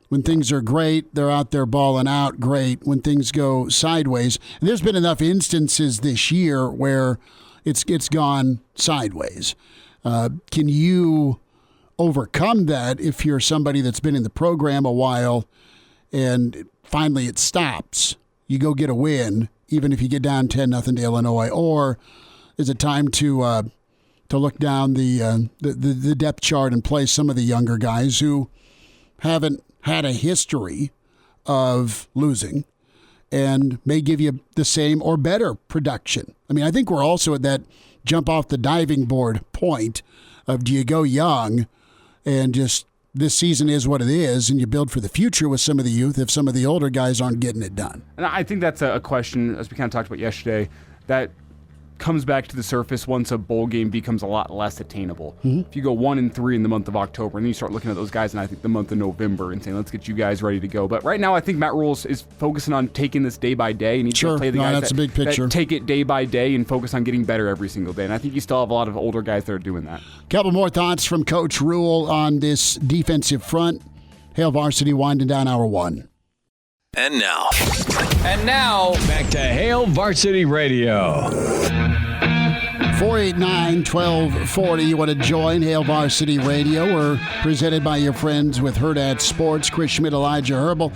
When things are great, they're out there balling out great. When things go sideways, and there's been enough instances this year where it's gone sideways. Can you overcome that if you're somebody that's been in the program a while and finally it stops? You go get a win, even if you get down 10-0 to Illinois, or is it time to look down the depth chart and play some of the younger guys who haven't had a history of losing and may give you the same or better production? I mean, I think we're also at that jump off the diving board point of, do you go young and just this season is what it is, and you build for the future with some of the youth if some of the older guys aren't getting it done? And I think that's a question, as we kind of talked about yesterday, that comes back to the surface once a bowl game becomes a lot less attainable. Mm-hmm. If you go 1-3 in the month of October, and then you start looking at those guys in, I think, the month of November and saying, let's get you guys ready to go. But right now, I think Matt Rhule is focusing on taking this day by day, and he's going to play the guys that take it day by day and focus on getting better every single day. And I think you still have a lot of older guys that are doing that. Couple more thoughts from Coach Rhule on this defensive front. Hail Varsity winding down hour one. And now, back to Hail Varsity Radio. 489-1240. You want to join Hail Varsity Radio? We're presented by your friends with Hurrdat Sports. Chris Schmidt, Elijah Herbel.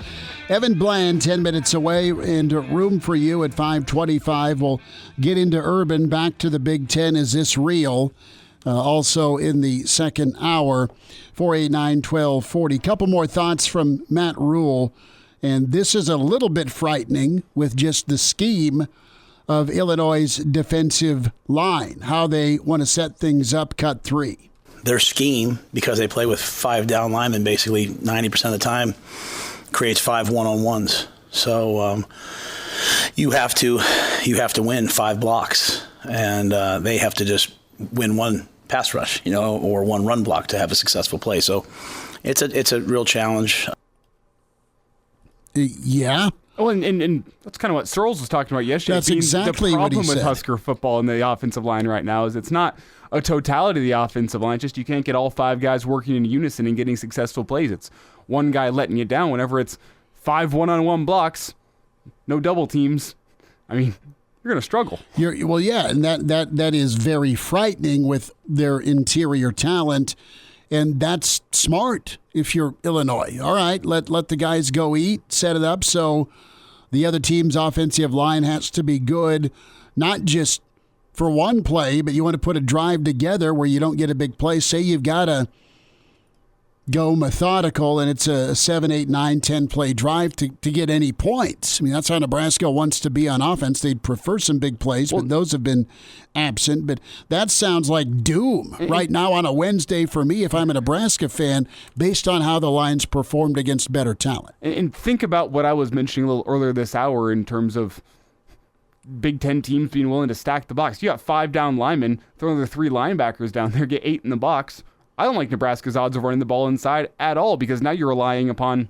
Evan Bland, 10 minutes away, and room for you at 5:25. We'll get into Urban. Back to the Big Ten. Is this real? Also in the second hour. 489-1240. Couple more thoughts from Matt Rhule. And this is a little bit frightening with just the scheme of Illinois' defensive line, how they want to set things up, cut three. Their scheme, because they play with 5 down linemen basically 90% of the time, creates 5 one-on-ones. So you have to win 5 blocks, and they have to just win 1 pass rush, or 1 run block to have a successful play. So it's a real challenge. Yeah. Oh, and that's kind of what Searles was talking about yesterday. That's exactly what he said. The problem with Husker football and the offensive line right now is it's not a totality of the offensive line. It's just you can't get all 5 guys working in unison and getting successful plays. It's one guy letting you down whenever it's 5 one-on-one blocks, no double teams. I mean, you're going to struggle. And that is very frightening with their interior talent. And that's smart if you're Illinois. All right, let the guys go eat, set it up so the other team's offensive line has to be good, not just for one play, but you want to put a drive together where you don't get a big play. Say you've got to go methodical, and it's a 7, 8, 9, 10 play drive to get any points. I mean, that's how Nebraska wants to be on offense. They'd prefer some big plays, but those have been absent. But that sounds like doom right now on a Wednesday for me if I'm a Nebraska fan, based on how the Lions performed against better talent. And think about what I was mentioning a little earlier this hour in terms of Big Ten teams being willing to stack the box. You got 5 down linemen, throw their 3 linebackers down there, get 8 in the box. I don't like Nebraska's odds of running the ball inside at all, because now you're relying upon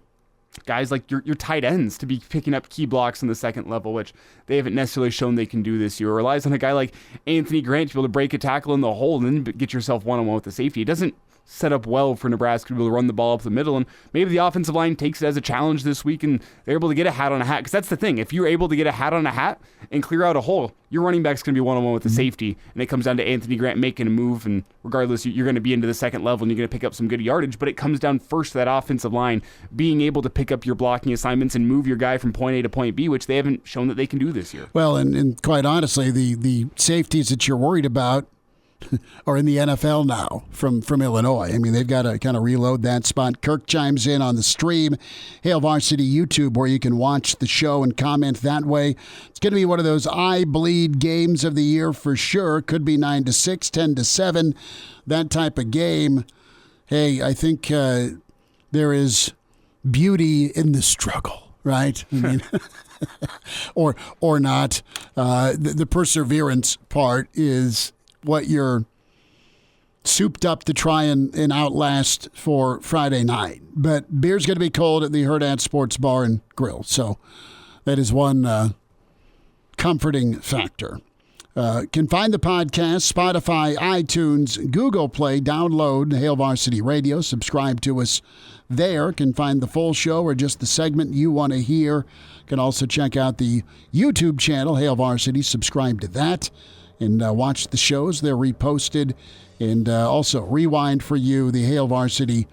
guys like your tight ends to be picking up key blocks in the second level, which they haven't necessarily shown they can do this year. It relies on a guy like Anthony Grant to be able to break a tackle in the hole and then get yourself one-on-one with the safety. It doesn't set up well for Nebraska to be able to run the ball up the middle, and maybe the offensive line takes it as a challenge this week and they're able to get a hat on a hat, because that's the thing. If you're able to get a hat on a hat and clear out a hole, your running back's going to be one-on-one with the safety, and it comes down to Anthony Grant making a move, and regardless, you're going to be into the second level and you're going to pick up some good yardage, but it comes down first to that offensive line being able to pick up your blocking assignments and move your guy from point A to point B, which they haven't shown that they can do this year. Well, and quite honestly, the safeties that you're worried about are in the NFL now from Illinois. I mean, they've got to kind of reload that spot. Kirk chimes in on the stream, Hail Varsity YouTube, where you can watch the show and comment that way. It's going to be one of those eye bleed games of the year for sure. Could be 9-6, 10-7, that type of game. Hey, I think there is beauty in the struggle, right? I mean, or not. The perseverance part is what you're souped up to try and outlast for Friday night. But beer's going to be cold at the Hurrdat Sports Bar and Grill, so that is one comforting factor. Can find the podcast, Spotify, iTunes, Google Play. Download Hail Varsity Radio. Subscribe to us there. Can find the full show or just the segment you want to hear. Can also check out the YouTube channel, Hail Varsity. Subscribe to that and watch the shows. They're reposted. And also rewind for you the Hail Varsity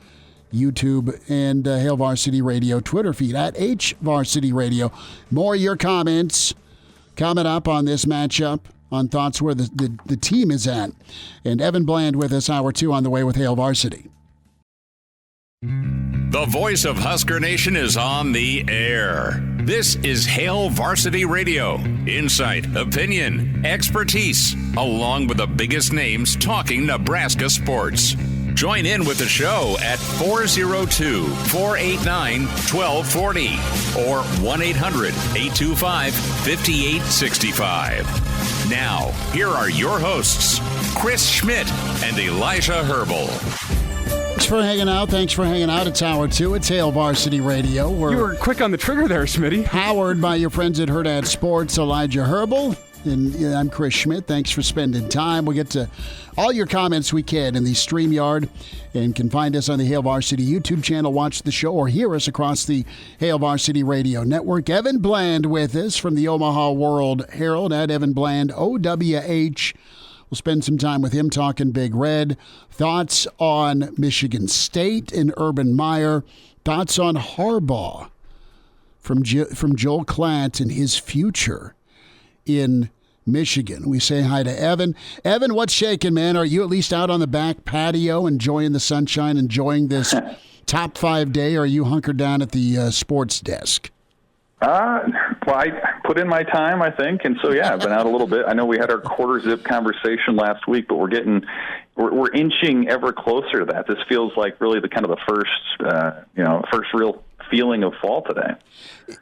YouTube and Hail Varsity Radio Twitter feed at HVarsity Radio. More of your comments coming up on this matchup, on thoughts where the team is at. And Evan Bland with us, hour 2 on the way with Hail Varsity. The voice of Husker Nation is on the air. This is Hail Varsity Radio. Insight, opinion, expertise, along with the biggest names talking Nebraska sports. Join in with the show at 402-489-1240 or 1-800-825-5865. Now, here are your hosts, Chris Schmidt and Elijah Herbel. Thanks for hanging out. It's hour 2. It's Hail Varsity Radio. You were quick on the trigger there, Schmitty. Powered by your friends at Hurrdat Sports, Elijah Herbel. And I'm Chris Schmidt. Thanks for spending time. We'll get to all your comments we can in the StreamYard, and can find us on the Hail Varsity YouTube channel. Watch the show or hear us across the Hail Varsity Radio Network. Evan Bland with us from the Omaha World Herald at Evan Bland, OWH. We'll spend some time with him talking Big Red. Thoughts on Michigan State and Urban Meyer. Thoughts on Harbaugh from Joel Klatt and his future in Michigan. We say hi to Evan. Evan, what's shaking, man? Are you at least out on the back patio enjoying the sunshine, enjoying this top 5 day, or are you hunkered down at the sports desk? Well, I put in my time, I think, and so yeah, I've been out a little bit. I know we had our quarter zip conversation last week, but we're inching ever closer to that. This feels like really the kind of the first real feeling of fall today.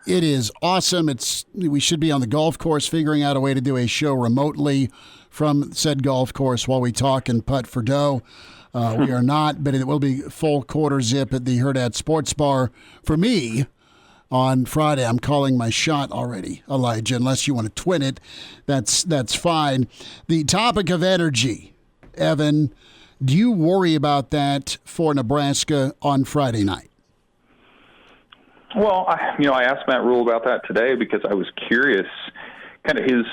It is awesome. We should be on the golf course figuring out a way to do a show remotely from said golf course while we talk and putt for dough. We are not, but it will be full quarter zip at the Hurrdat Sports Bar for me on Friday. I'm calling my shot already, Elijah. Unless you want to twin it, that's fine. The topic of energy, Evan, do you worry about that for Nebraska on Friday night? Well, I asked Matt Rhule about that today because I was curious, kind of his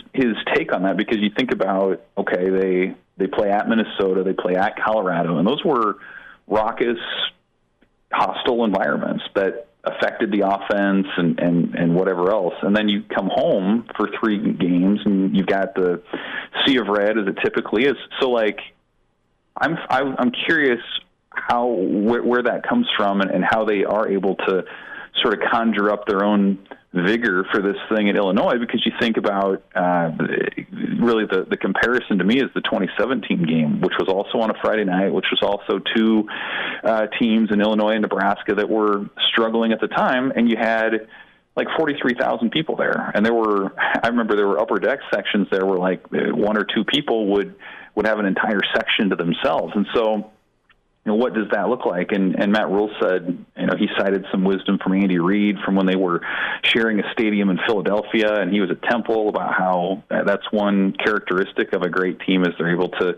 take on that. Because you think about, okay, they play at Minnesota, they play at Colorado, and those were raucous, hostile environments that affected the offense and whatever else. And then you come home for 3 games and you've got the sea of red as it typically is. So like, I'm curious where that comes from and how they are able to sort of conjure up their own vigor for this thing in Illinois, because you think about really the comparison to me is the 2017 game, which was also on a Friday night, which was also 2 teams in Illinois and Nebraska that were struggling at the time, and you had like 43,000 people there. And I remember there were upper deck sections there where like 1 or 2 people would have an entire section to themselves. And so, what does that look like? And Matt Rhule said, he cited some wisdom from Andy Reid from when they were sharing a stadium in Philadelphia, and he was at Temple, about how that's one characteristic of a great team is they're able to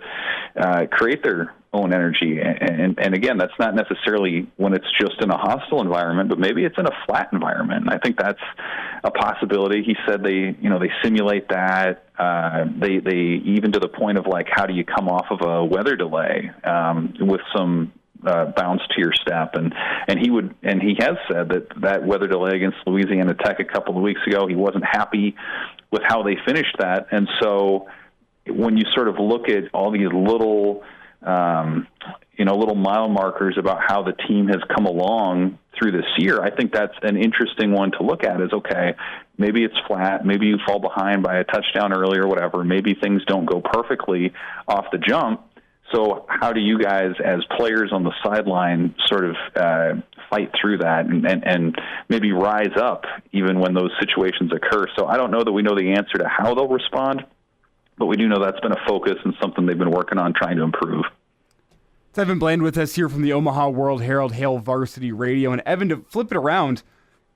create their own energy. And again, that's not necessarily when it's just in a hostile environment, but maybe it's in a flat environment. And I think that's a possibility. He said they simulate that. They even to the point of like, how do you come off of a weather delay with some bounce to your step, and he has said that weather delay against Louisiana Tech a couple of weeks ago, he wasn't happy with how they finished that. And so when you sort of look at all these little little mile markers about how the team has come along through this year, I think that's an interesting one to look at. Is okay, maybe it's flat, maybe you fall behind by a touchdown early or whatever, maybe things don't go perfectly off the jump. So how do you guys as players on the sideline sort of fight through that and maybe rise up even when those situations occur? So I don't know that we know the answer to how they'll respond, but we do know that's been a focus and something they've been working on trying to improve. It's Evan Bland with us here from the Omaha World Herald, Hail Varsity Radio. And Evan, to flip it around,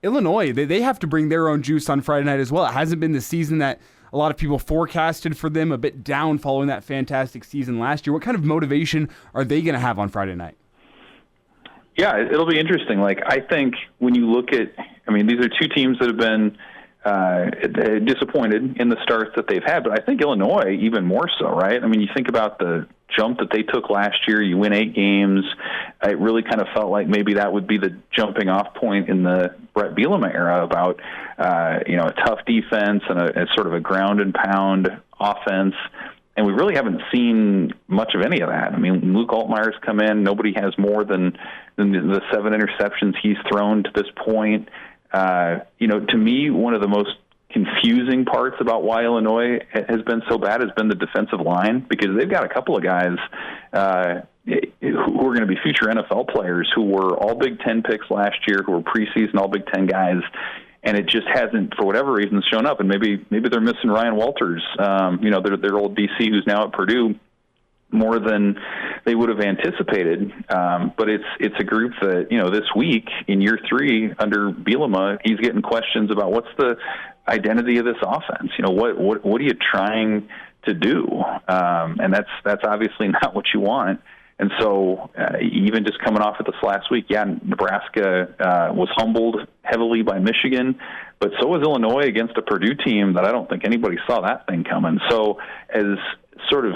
Illinois, they have to bring their own juice on Friday night as well. It hasn't been the season that a lot of people forecasted for them, a bit down following that fantastic season last year. What kind of motivation are they going to have on Friday night? Yeah, it'll be interesting. Like, I think when you look at, these are 2 teams that have been disappointed in the starts that they've had, but I think Illinois even more so, right? You think about the jump that they took last year. You win 8 games. It really kind of felt like maybe that would be the jumping off point in the Brett Bielema era about, a tough defense and a sort of a ground and pound offense. And we really haven't seen much of any of that. Luke Altmaier's come in. Nobody has more than the 7 interceptions he's thrown to this point. To me, one of the most confusing parts about why Illinois has been so bad has been the defensive line, because they've got a couple of guys who are going to be future NFL players who were all Big Ten picks last year, who were preseason all Big Ten guys, and it just hasn't, for whatever reason, shown up. And maybe they're missing Ryan Walters, their old DC, who's now at Purdue, more than they would have anticipated. But it's a group that, this week in year 3 under Bielema, he's getting questions about what's the identity of this offense. What are you trying to do? And that's obviously not what you want. And so even just coming off of this last week, Nebraska was humbled heavily by Michigan, but so was Illinois against a Purdue team that I don't think anybody saw that thing coming. So as sort of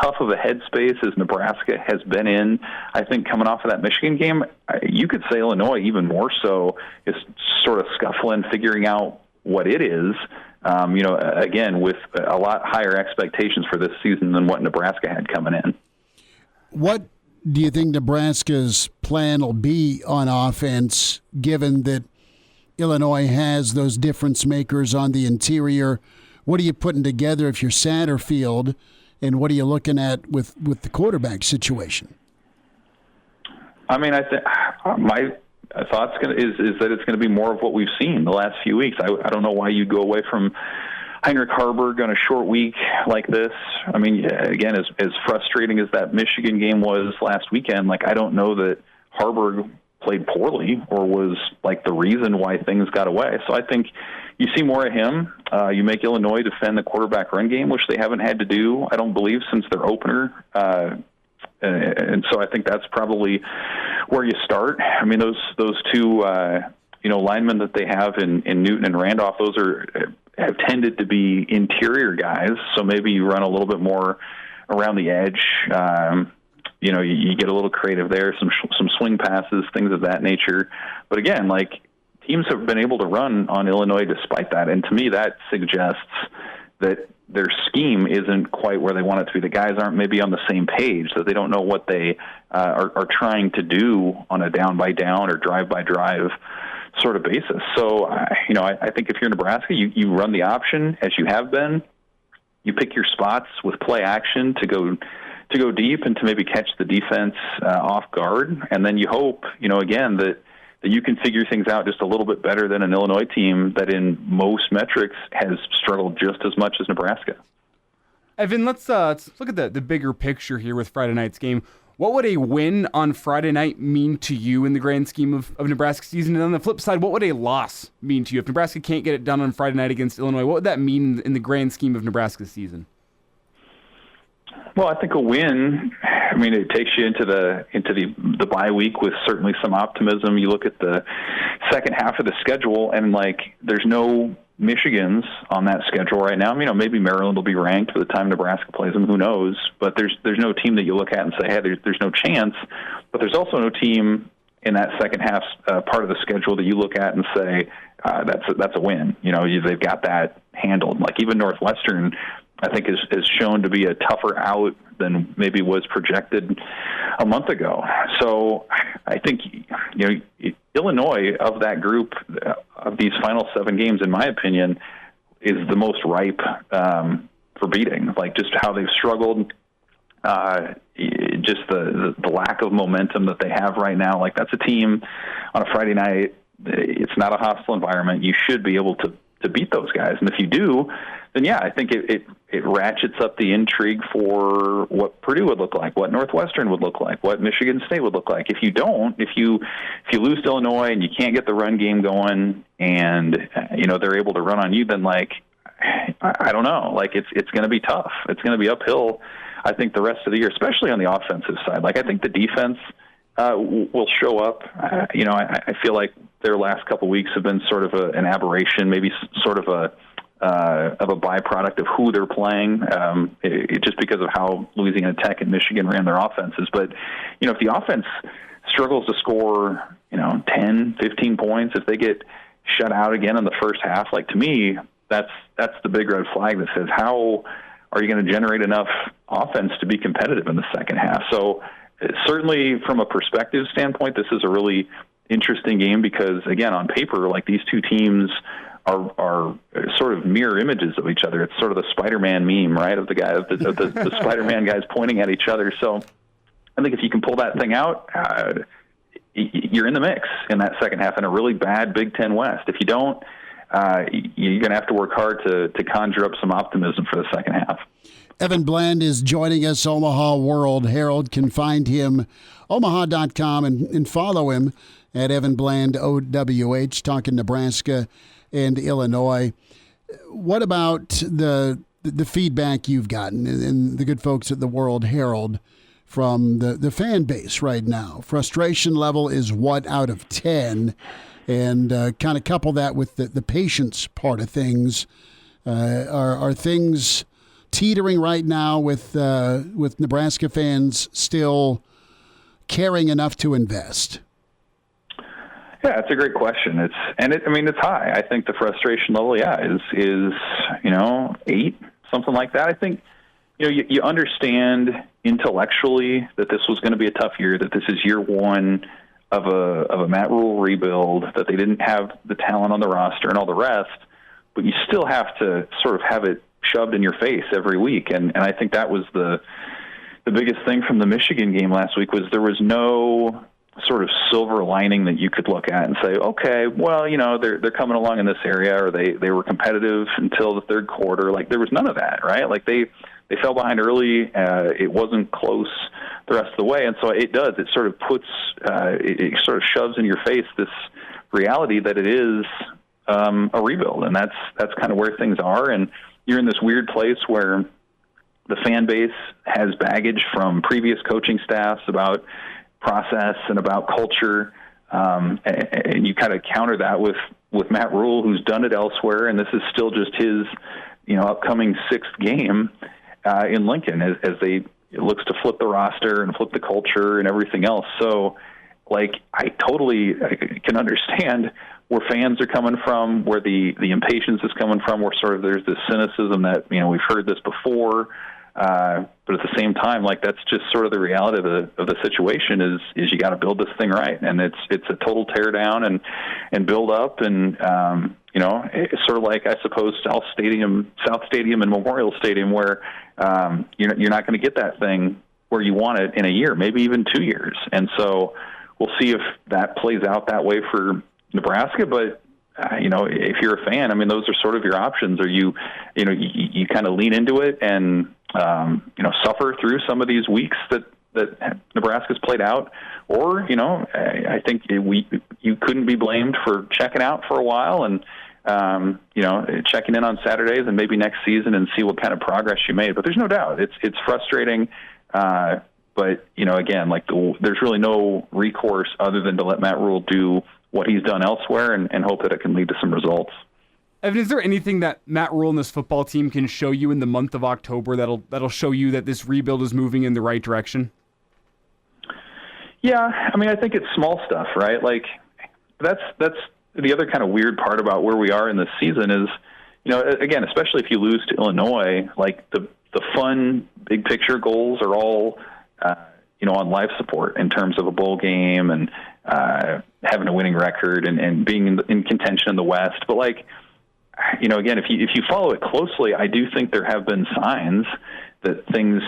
tough of a headspace as Nebraska has been in, I think coming off of that Michigan game, you could say Illinois even more so is sort of scuffling, figuring out what it is, again, with a lot higher expectations for this season than what Nebraska had coming in. What do you think Nebraska's plan will be on offense, given that Illinois has those difference makers on the interior? What are you putting together if you're Satterfield, and what are you looking at with the quarterback situation? I think my thoughts is that it's going to be more of what we've seen the last few weeks. I don't know why you go away from Heinrich Haarberg on a short week like this. Again, as frustrating as that Michigan game was last weekend, I don't know that Haarberg played poorly or was the reason why things got away. So I think you see more of him. You make Illinois defend the quarterback run game, which they haven't had to do, I don't believe, since their opener. And so I think that's probably where you start. Those 2, linemen that they have in Newton and Randolph, those have tended to be interior guys. So maybe you run a little bit more around the edge. you get a little creative there, some swing passes, things of that nature. But again, like, teams have been able to run on Illinois despite that. And to me, that suggests that their scheme isn't quite where they want it to be. The guys aren't maybe on the same page, that they don't know what they are trying to do on a down-by-down or drive-by-drive sort of basis. So, I think if you're Nebraska, you run the option as you have been. You pick your spots with play action to go deep and to maybe catch the defense off guard. And then you hope, again, that you can figure things out just a little bit better than an Illinois team that in most metrics has struggled just as much as Nebraska. Evan, let's look at the bigger picture here with Friday night's game. What would a win on Friday night mean to you in the grand scheme of Nebraska's season? And on the flip side, what would a loss mean to you? If Nebraska can't get it done on Friday night against Illinois, what would that mean in the grand scheme of Nebraska's season? Well, I think a win, it takes you into the bye week with certainly some optimism. You look at the second half of the schedule, and there's no Michigans on that schedule right now. Maybe Maryland will be ranked by the time Nebraska plays them. Who knows? But there's no team that you look at and say, hey, there's no chance. But there's also no team in that second half part of the schedule that you look at and say that's a win. They've got that handled. Like even Northwestern, I think is shown to be a tougher out than maybe was projected a month ago. So I think Illinois, of that group of these final 7 games, in my opinion, is the most ripe for beating. Like just how they've struggled, just the lack of momentum that they have right now. Like that's a team on a Friday night. It's not a hostile environment. You should be able to beat those guys, and if you do, then I think it ratchets up the intrigue for what Purdue would look like, what Northwestern would look like, what Michigan State would look like. If you don't, if you lose to Illinois and you can't get the run game going, and they're able to run on you, then I don't know, it's going to be tough. It's going to be uphill, I think, the rest of the year, especially on the offensive side. I think the defense will show up. I feel like their last couple weeks have been sort of an aberration, maybe sort of a byproduct of who they're playing, just because of how Louisiana Tech and Michigan ran their offenses. But, if the offense struggles to score, 10, 15 points, if they get shut out again in the first half, to me, that's the big red flag that says, how are you going to generate enough offense to be competitive in the second half? So certainly from a perspective standpoint, this is a really interesting game because, again, on paper, these two teams are sort of mirror images of each other. It's sort of the Spider-Man meme, right, of the Spider-Man guys pointing at each other. So I think if you can pull that thing out, you're in the mix in that second half in a really bad Big Ten West. If you don't, you're going to have to work hard to conjure up some optimism for the second half. Evan Bland is joining us, Omaha World Herald. Can find him, omaha.com, and follow him at Evan Bland, OWH, talking Nebraska and Illinois. What about the feedback you've gotten and the good folks at the World Herald from the fan base right now? Frustration level is what out of 10? And kind of couple that with the patience part of things. Are things teetering right now with Nebraska fans still caring enough to invest? Yeah, it's a great question. It's high. I think the frustration level, is 8, something like that. I think you understand intellectually that this was going to be a tough year, that this is year one of a Matt Rhule rebuild, that they didn't have the talent on the roster and all the rest, but you still have to sort of have it shoved in your face every week. And I think that was the biggest thing from the Michigan game last week was there was no sort of silver lining that you could look at and say, okay, well, they're coming along in this area, or they were competitive until the third quarter. There was none of that, right? They fell behind early. It wasn't close the rest of the way. And so it does. It sort of puts, it sort of shoves in your face this reality that it is a rebuild. And that's kind of where things are. And you're in this weird place where the fan base has baggage from previous coaching staffs about process and about culture. And you kind of counter that with Matt Rhule, who's done it elsewhere. And this is still just his, upcoming 6th game in Lincoln as they it looks to flip the roster and flip the culture and everything else. So, like, I can understand where fans are coming from, where the impatience is coming from, where sort of there's this cynicism that, we've heard this before. But at the same time, like, that's just sort of the reality of the situation is you got to build this thing right. And it's a total tear down and build up. And, it's sort of like, I suppose, South Stadium and Memorial Stadium, where, you're not going to get that thing where you want it in a year, maybe even 2 years. And so we'll see if that plays out that way for Nebraska. But, if you're a fan, those are sort of your options. Or you kind of lean into it and, suffer through some of these weeks that Nebraska's played out. Or, I think you couldn't be blamed for checking out for a while and, checking in on Saturdays and maybe next season and see what kind of progress you made. But there's no doubt it's frustrating. But, again, like there's really no recourse other than to let Matt Rhule do what he's done elsewhere and hope that it can lead to some results. Evan, is there anything that Matt Rhule and this football team can show you in the month of October that'll show you that this rebuild is moving in the right direction? Yeah, I think it's small stuff, right? Like that's the other kind of weird part about where we are in this season is, again, especially if you lose to Illinois, like the fun big picture goals are all, on life support in terms of a bowl game and having a winning record and being in contention in the West. But like, again, if you follow it closely, I do think there have been signs that things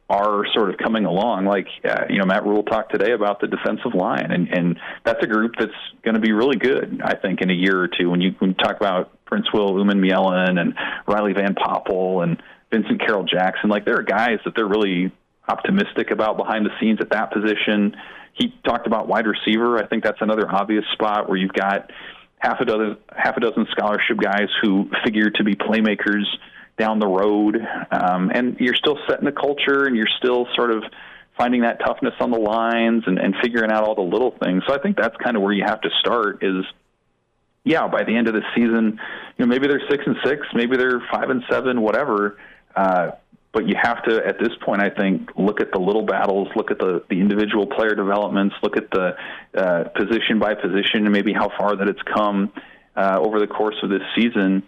are sort of coming along. Like, Matt Rhule talked today about the defensive line, and that's a group that's going to be really good, I think, in a year or two. When you talk about Prince Will, Uman Mielen, and Riley Van Poppel, and Vincent Carroll Jackson, like, there are guys that they're really optimistic about behind the scenes at that position. He talked about wide receiver. I think that's another obvious spot where you've got half a dozen scholarship guys who figure to be playmakers down the road, and you're still setting the culture, and you're still sort of finding that toughness on the lines and figuring out all the little things. So I think that's kind of where you have to start is, by the end of the season, maybe they're 6-6, maybe they're 5-7, whatever. But you have to, at this point, I think, look at the little battles, look at the individual player developments, look at the position by position and maybe how far that it's come over the course of this season.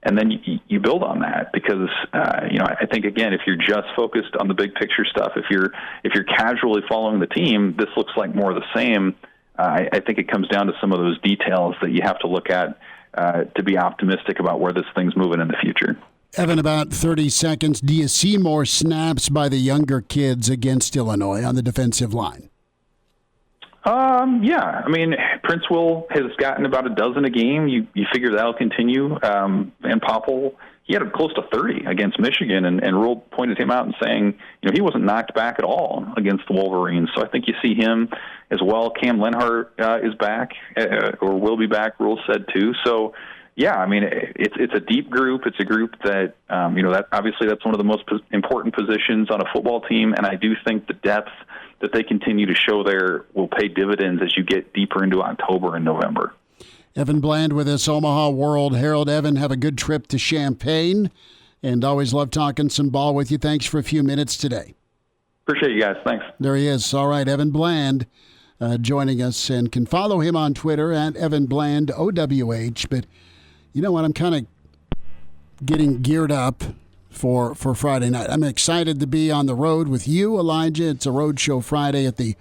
And then you build on that because, I think, again, if you're just focused on the big picture stuff, if you're casually following the team, this looks like more of the same. I think it comes down to some of those details that you have to look at to be optimistic about where this thing's moving in the future. Evan, about 30 seconds. Do you see more snaps by the younger kids against Illinois on the defensive line? Yeah. Prince Will has gotten about a dozen a game. You figure that'll continue. Van Poppel, he had close to 30 against Michigan, and Rhule pointed him out and saying, he wasn't knocked back at all against the Wolverines. So I think you see him as well. Cam Lenhart is back, or will be back, Rhule said too. So, yeah, it's a deep group. It's a group that, that obviously that's one of the most important positions on a football team, and I do think the depth that they continue to show there will pay dividends as you get deeper into October and November. Evan Bland with us, Omaha World Herald. Evan, have a good trip to Champaign, and always love talking some ball with you. Thanks for a few minutes today. Appreciate you guys. Thanks. There he is. All right, Evan Bland joining us, and can follow him on Twitter at Evan Bland, OWH. But you know what? I'm kind of getting geared up for Friday night. I'm excited to be on the road with you, Elijah. It's a road show Friday at the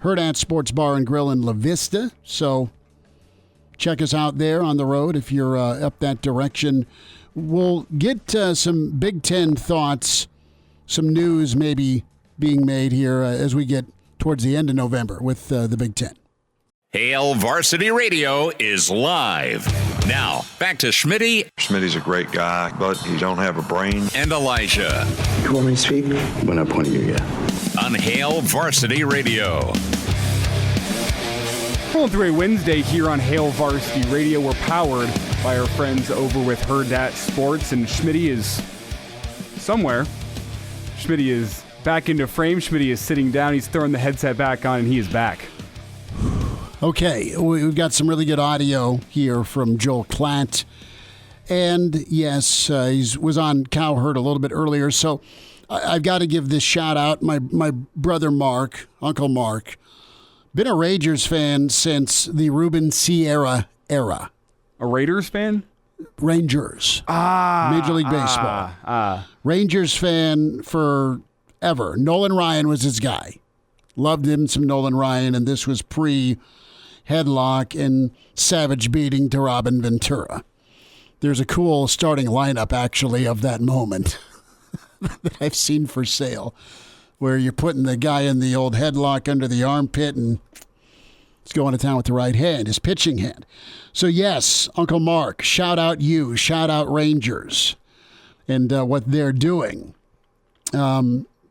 Hurrdat Sports Bar and Grill in La Vista. So check us out there on the road if you're up that direction. We'll get some Big Ten thoughts, some news maybe being made here as we get towards the end of November with the Big Ten. Hail Varsity Radio is live. Now, back to Schmitty. Schmitty's a great guy, but he don't have a brain. And Elijah. You want me to speak? When I point at you, yeah. On Hail Varsity Radio. Rolling through a Wednesday here on Hail Varsity Radio. We're powered by our friends over with Hurrdat Sports, and Schmitty is somewhere. Schmitty is back into frame. Schmitty is sitting down. He's throwing the headset back on, and he is back. Okay, we've got some really good audio here from Joel Klatt. And yes, he was on Cowherd a little bit earlier. So I've got to give this shout out. My brother Mark, Uncle Mark, been a Rangers fan since the Ruben Sierra era. A Raiders fan? Rangers. Major League Baseball. Rangers fan forever. Nolan Ryan was his guy. Loved him some Nolan Ryan, and this was pre-headlock and savage beating to Robin Ventura. There's a cool starting lineup, actually, of that moment that I've seen for sale, where you're putting the guy in the old headlock under the armpit and he's going to town with the right hand, his pitching hand. So, yes, Uncle Mark, shout out you, shout out Rangers and what they're doing.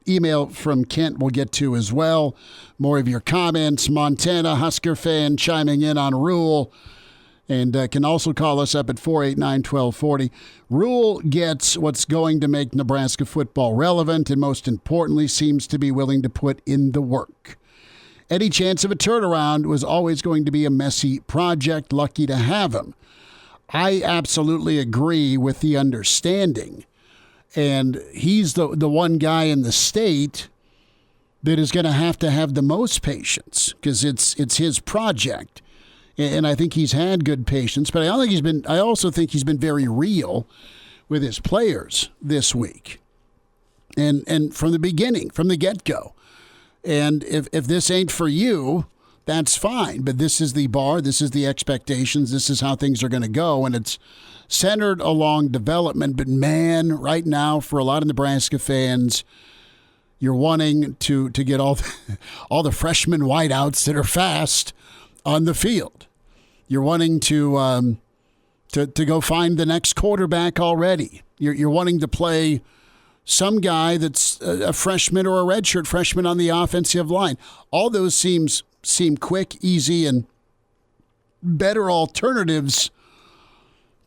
Email from Kent we'll get to as well. More of your comments. Montana Husker fan chiming in on Rhule. And can also call us up at 489-1240. Rhule gets what's going to make Nebraska football relevant and most importantly seems to be willing to put in the work. Any chance of a turnaround was always going to be a messy project. Lucky to have him. I absolutely agree with the understanding. And he's the one guy in the state that is going to have the most patience because it's his project. And I think he's had good patience, but I also think he's been very real with his players this week. And from the beginning, from the get-go. And if this ain't for you, that's fine. But this is the bar, this is the expectations, this is how things are going to go. And it's centered along development. But man, right now, for a lot of Nebraska fans, you're wanting to get all the freshman wideouts that are fast on the field. You're wanting to go find the next quarterback already. You're wanting to play some guy that's a freshman or a redshirt freshman on the offensive line. All those seem quick, easy, and better alternatives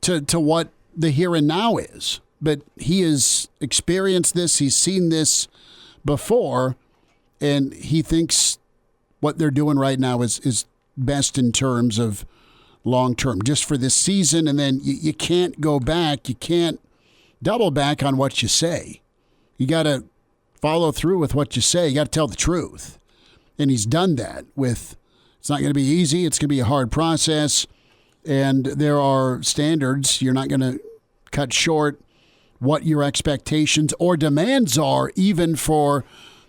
to what the here and now is. But he has experienced this. He's seen this before, and he thinks what they're doing right now is best in terms of long-term, just for this season. And then you can't go back. You can't double back on what you say. You got to follow through with what you say. You got to tell the truth. And he's done that with, it's not going to be easy. It's going to be a hard process. And there are standards. You're not going to cut short what your expectations or demands are, even for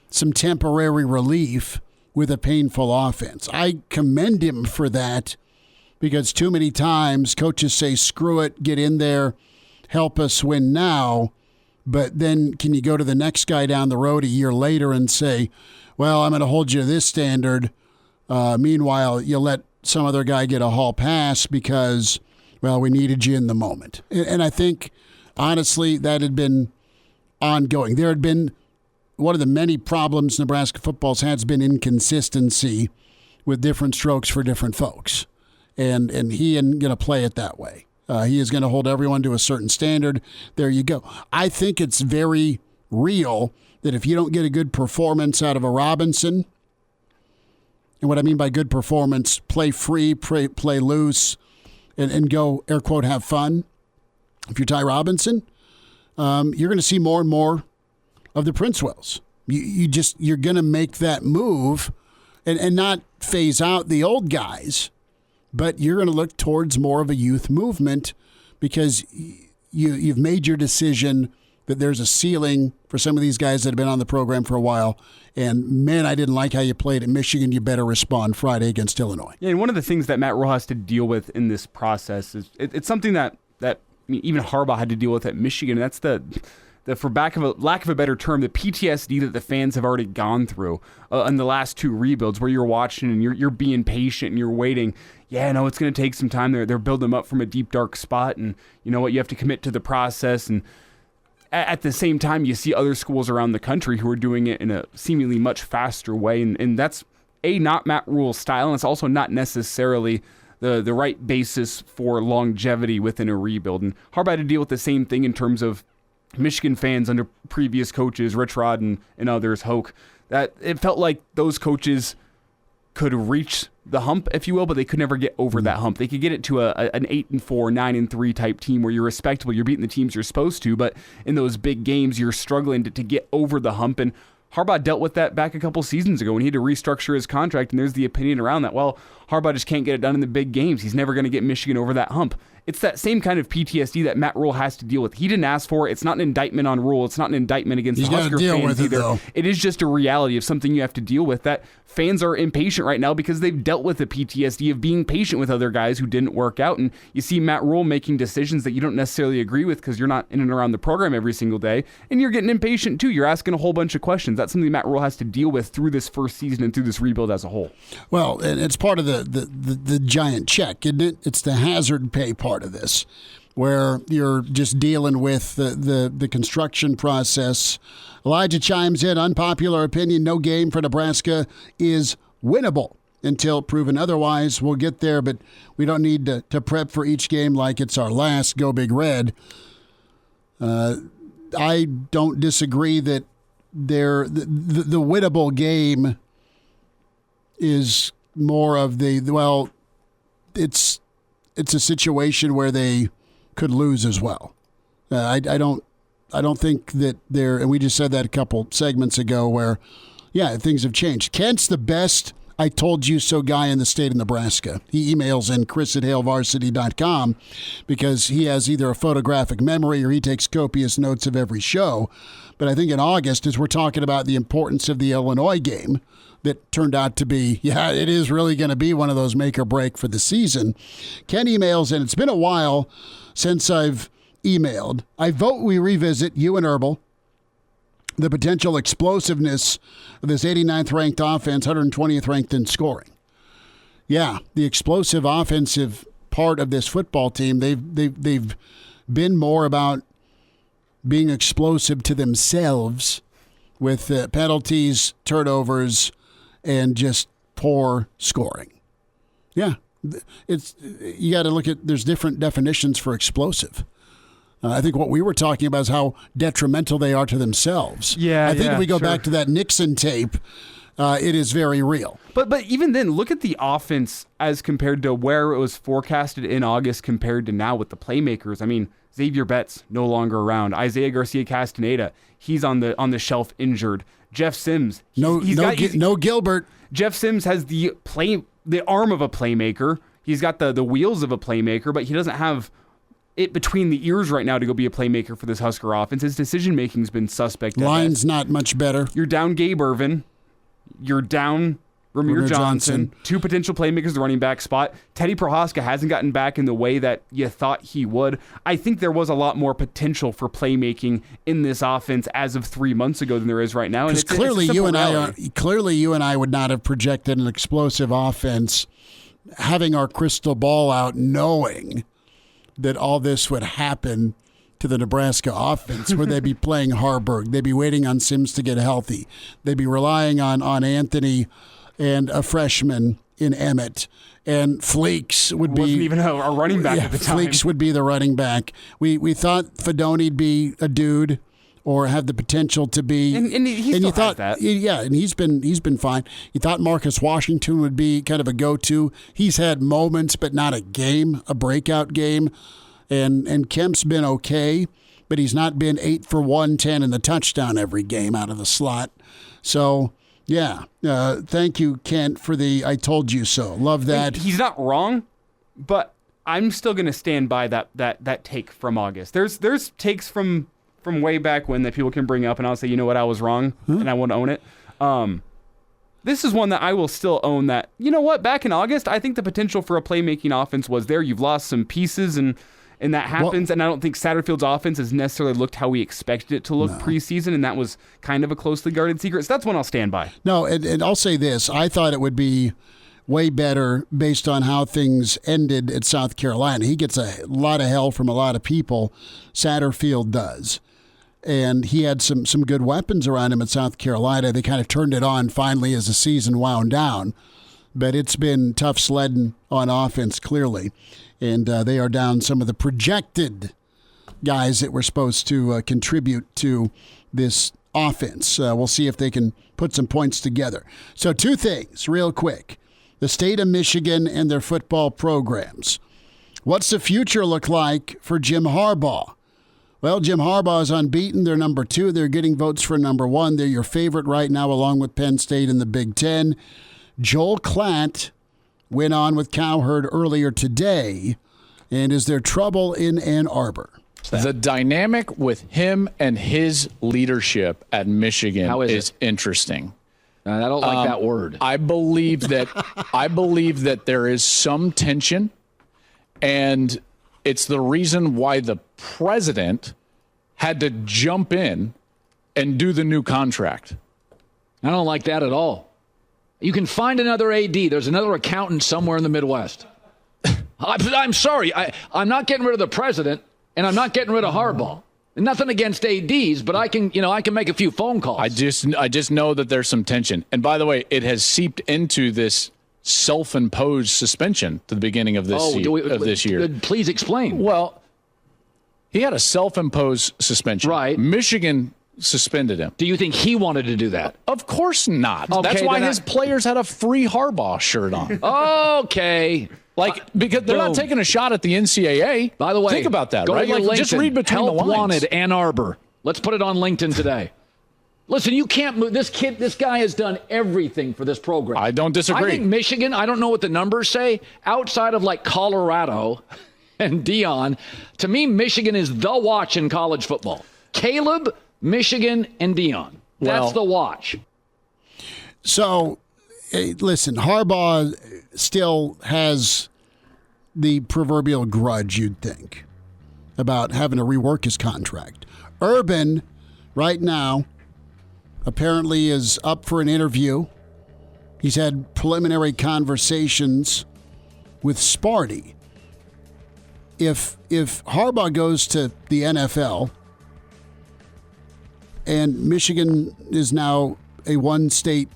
some temporary relief with a painful offense. I commend him for that, because too many times coaches say, screw it, get in there, help us win now. But then can you go to the next guy down the road a year later and say, well, I'm going to hold you to this standard. Meanwhile, you let some other guy get a hall pass because, well, we needed you in the moment. And I think, honestly, that had been ongoing. There had been one of the many problems Nebraska football's had has been inconsistency with different strokes for different folks. And he isn't going to play it that way. He is going to hold everyone to a certain standard. There you go. I think it's very real that if you don't get a good performance out of a Robinson, and what I mean by good performance, play free, play loose, and go, air quote, have fun. If you're Ty Robinson, you're going to see more and more of the Princewells. You're going to make that move and not phase out the old guys, but you're going to look towards more of a youth movement because you've made your decision that there's a ceiling for some of these guys that have been on the program for a while. And, man, I didn't like how you played at Michigan. You better respond Friday against Illinois. Yeah, and one of the things that Matt Rhule has to deal with in this process is it's something that even Harbaugh had to deal with at Michigan. And that's the for lack of a better term, the PTSD that the fans have already gone through in the last two rebuilds, where you're watching and you're being patient and you're waiting. Yeah, no, it's going to take some time. They're building them up from a deep, dark spot, and you know what? You have to commit to the process. And at the same time, you see other schools around the country who are doing it in a seemingly much faster way, and that's not Matt Rhule's style, and it's also not necessarily the right basis for longevity within a rebuild. And Harbaugh had to deal with the same thing in terms of Michigan fans under previous coaches, Rich Rod and others, Hoke, that it felt like those coaches could reach the hump, if you will, but they could never get over that hump. They could get it to an 8-4, 9-3 type team where you're respectable, you're beating the teams you're supposed to, but in those big games, you're struggling to get over the hump. And Harbaugh dealt with that back a couple seasons ago when he had to restructure his contract, and there's the opinion around that, well, Harbaugh just can't get it done in the big games. He's never going to get Michigan over that hump. It's that same kind of PTSD that Matt Rhule has to deal with. He didn't ask for it. It's not an indictment on Rhule. It's not an indictment against the Husker fans either. It is just a reality of something you have to deal with, that fans are impatient right now because they've dealt with the PTSD of being patient with other guys who didn't work out. And you see Matt Rhule making decisions that you don't necessarily agree with because you're not in and around the program every single day, and you're getting impatient too. You're asking a whole bunch of questions. That's something Matt Rhule has to deal with through this first season and through this rebuild as a whole. Well, and it's part of the giant check, isn't it? It's the hazard pay part of this, where you're just dealing with the construction process. Elijah chimes in, unpopular opinion, no game for Nebraska is winnable until proven otherwise. We'll get there, but we don't need to prep for each game like it's our last. Go Big Red. I don't disagree that the winnable game is more of it's a situation where they could lose as well. I don't think that they're, and we just said that a couple segments ago where, yeah, things have changed. Kent's the best I told you so guy in the state of Nebraska. He emails in chris@halevarsity.com because he has either a photographic memory or he takes copious notes of every show. But I think in August, as we're talking about the importance of the Illinois game, that turned out to be, it is really going to be one of those make or break for the season. Ken emails in, it's been a while since I've emailed. I vote we revisit, you and Herbel, the potential explosiveness of this 89th ranked offense, 120th ranked in scoring. Yeah, the explosive offensive part of this football team, they've been more about being explosive to themselves with penalties, turnovers, and just poor scoring. Yeah, you got to look at, there's different definitions for explosive. I think what we were talking about is how detrimental they are to themselves. Yeah, I think if we go back to that Nixon tape, it is very real. But even then, look at the offense as compared to where it was forecasted in August compared to now with the playmakers. I mean, Xavier Betts no longer around. Isaiah Garcia-Castaneda, he's on the shelf injured. Jeff Sims, no Gilbert. Jeff Sims has the arm of a playmaker. He's got the wheels of a playmaker, but he doesn't have it between the ears right now to go be a playmaker for this Husker offense. His decision-making's been suspect. Line's not much better. You're down Gabe Irvin. You're down Ramir Johnson. Two potential playmakers at the running back spot. Teddy Prohaska hasn't gotten back in the way that you thought he would. I think there was a lot more potential for playmaking in this offense as of 3 months ago than there is right now. And clearly you and I would not have projected an explosive offense having our crystal ball out, knowing that all this would happen to the Nebraska offense, where they'd be playing Harburg. They'd be waiting on Sims to get healthy. They'd be relying on Anthony and a freshman in Emmett. And Fleeks would wasn't even a running back at the time. Fleeks would be the running back. We thought Fedoni'd be a dude or have the potential to be. And he still has that. Yeah, and he's been fine. You thought Marcus Washington would be kind of a go-to. He's had moments, but not a breakout game. And Kemp's been okay, but he's not been 8 for 110 in the touchdown every game out of the slot. So, yeah, thank you, Kent, for the I told you so. Love that. He's not wrong, but I'm still going to stand by that take from August. There's takes from way back when that people can bring up, and I'll say, you know what, I was wrong, and I want to own it. This is one that I will still own that, you know what, back in August, I think the potential for a playmaking offense was there. You've lost some pieces, and that happens, and I don't think Satterfield's offense has necessarily looked how we expected it to look preseason, and that was kind of a closely guarded secret. So that's one I'll stand by. No, and I'll say this. I thought it would be way better based on how things ended at South Carolina. He gets a lot of hell from a lot of people. Satterfield does. And he had some good weapons around him at South Carolina. They kind of turned it on finally as the season wound down. But it's been tough sledding on offense, clearly. And they are down some of the projected guys that were supposed to contribute to this offense. We'll see if they can put some points together. So 2 things real quick. the state of Michigan and their football programs. What's the future look like for Jim Harbaugh? Well, Jim Harbaugh is unbeaten. They're number 2. They're getting votes for number 1. They're your favorite right now, along with Penn State in the Big Ten. Joel Klatt went on with Cowherd earlier today. And is there trouble in Ann Arbor? The dynamic with him and his leadership at Michigan is interesting. I don't like that word. I believe that there is some tension, and it's the reason why the president had to jump in and do the new contract. I don't like that at all. You can find another AD. There's another accountant somewhere in the Midwest. I'm sorry. I'm not getting rid of the president, and I'm not getting rid of Harbaugh. Nothing against ADs, but I can make a few phone calls. I just know that there's some tension. And by the way, it has seeped into this self-imposed suspension to the beginning of this year. Please explain. Well, he had a self-imposed suspension. Right. Michigan suspended him. Do you think he wanted to do that? Of course not. Okay, that's why his players had a free Harbaugh shirt on. Okay. Because they're not taking a shot at the NCAA. By the way, think about that, right? Just read between the lines. Wanted Ann Arbor. Let's put it on LinkedIn today. Listen, you can't move. This guy has done everything for this program. I don't disagree. I think Michigan, I don't know what the numbers say, outside of like Colorado and Dion, to me, Michigan is the watch in college football. Caleb, Michigan, and Dion. That's the watch. So, listen, Harbaugh still has the proverbial grudge, you'd think, about having to rework his contract. Urban, right now, apparently is up for an interview. He's had preliminary conversations with Sparty. If Harbaugh goes to the NFL and Michigan is now a one-state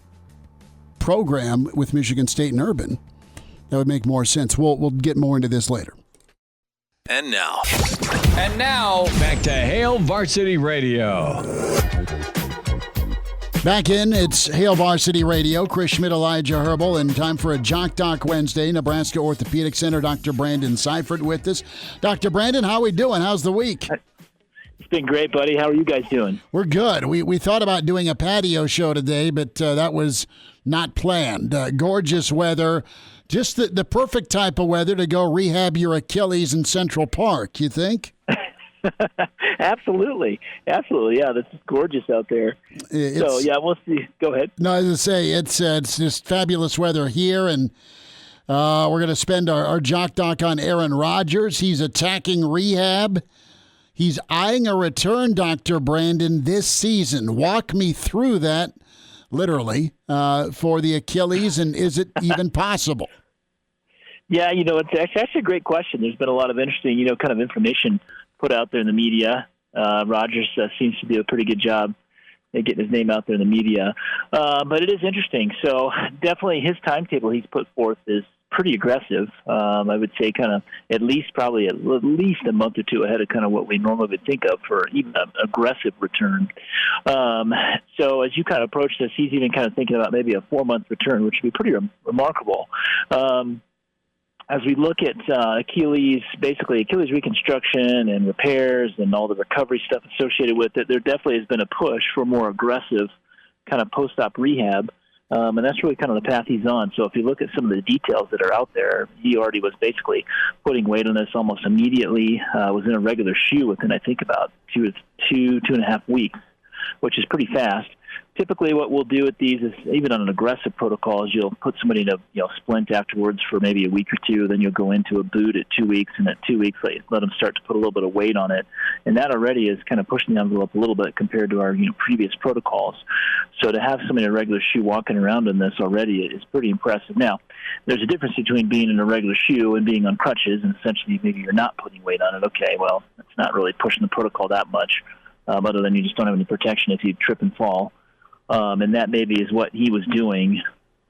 program with Michigan State and Urban, that would make more sense. We'll get more into this later. And now, back to Hail Varsity Radio. Back in, it's Hail Varsity Radio. Chris Schmidt, Elijah Herbel, and time for a Jock Doc Wednesday. Nebraska Orthopedic Center, Dr. Brandon Seifert with us. Dr. Brandon, how are we doing? How's the week? It's been great, buddy. How are you guys doing? We're good. We thought about doing a patio show today, but that was not planned. Gorgeous weather. Just the perfect type of weather to go rehab your Achilles in Central Park, you think? Absolutely. Yeah, this is gorgeous out there. We'll see. Go ahead. No, as I say, it's just fabulous weather here, and we're going to spend our Jock Doc on Aaron Rodgers. He's attacking rehab. He's eyeing a return, Dr. Brandon, this season. Walk me through that, literally, for the Achilles, and is it even possible? Yeah, it's actually a great question. There's been a lot of interesting, kind of information put out there in the media. Rodgers seems to do a pretty good job at getting his name out there in the media. But it is interesting. So definitely his timetable he's put forth is pretty aggressive. I would say kind of at least a month or two ahead of kind of what we normally would think of for even an aggressive return. So as you kind of approach this, he's even kind of thinking about maybe a 4-month return, which would be pretty remarkable. As we look at Achilles reconstruction and repairs and all the recovery stuff associated with it, there definitely has been a push for more aggressive kind of post-op rehab. And that's really kind of the path he's on. So if you look at some of the details that are out there, he already was basically putting weight on this almost immediately, was in a regular shoe within, I think, about two and a half weeks, which is pretty fast. Typically what we'll do with these is, even on an aggressive protocol, is you'll put somebody in a splint afterwards for maybe a week or two, then you'll go into a boot at 2 weeks, and at 2 weeks let them start to put a little bit of weight on it. And that already is kind of pushing the envelope a little bit compared to our previous protocols. So to have somebody in a regular shoe walking around in this already is pretty impressive. Now, there's a difference between being in a regular shoe and being on crutches, and essentially maybe you're not putting weight on it. Okay, well, it's not really pushing the protocol that much, other than you just don't have any protection if you trip and fall. And that maybe is what he was doing.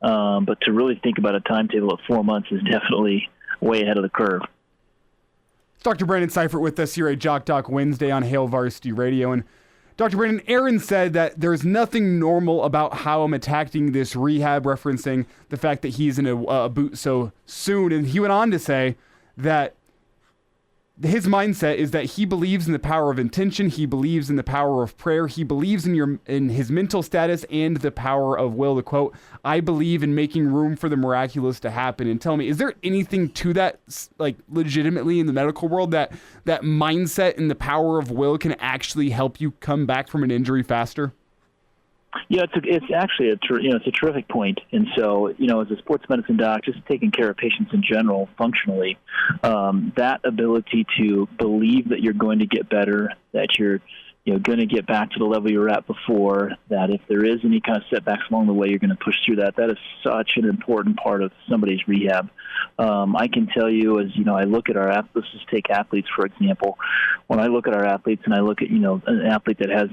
But to really think about a timetable of 4 months is definitely way ahead of the curve. Dr. Brandon Seifert with us here at Jock Doc Wednesday on Hail Varsity Radio. And Dr. Brandon, Aaron said that there's nothing normal about how I'm attacking this rehab, referencing the fact that he's in a boot so soon. And he went on to say that his mindset is that he believes in the power of intention. He believes in the power of prayer. He believes in his mental status and the power of will. To quote, I believe in making room for the miraculous to happen. And tell me, is there anything to that, like legitimately in the medical world, that mindset and the power of will can actually help you come back from an injury faster? Yeah, it's actually it's a terrific point. And so, as a sports medicine doc, just taking care of patients in general, functionally, that ability to believe that you're going to get better, that you're going to get back to the level you were at before, that if there is any kind of setbacks along the way, you're going to push through that. That is such an important part of somebody's rehab. I can tell you, as I look at our athletes, let's just take athletes, for example. When I look at our athletes and I look at, an athlete that has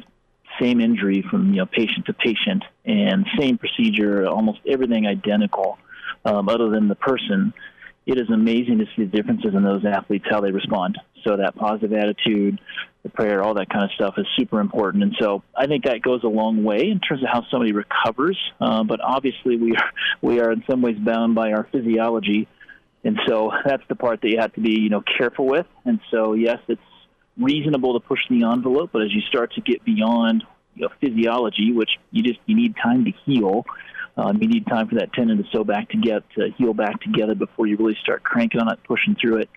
same injury from patient to patient and same procedure, almost everything identical, other than the person, it is amazing to see the differences in those athletes, how they respond. So that positive attitude, the prayer, all that kind of stuff is super important. And so I think that goes a long way in terms of how somebody recovers. But obviously we are in some ways bound by our physiology. And so that's the part that you have to be, careful with. And so, yes, it's reasonable to push the envelope, but as you start to get beyond physiology, which you need time to heal, you need time for that tendon to heal back together before you really start cranking on it, pushing through it.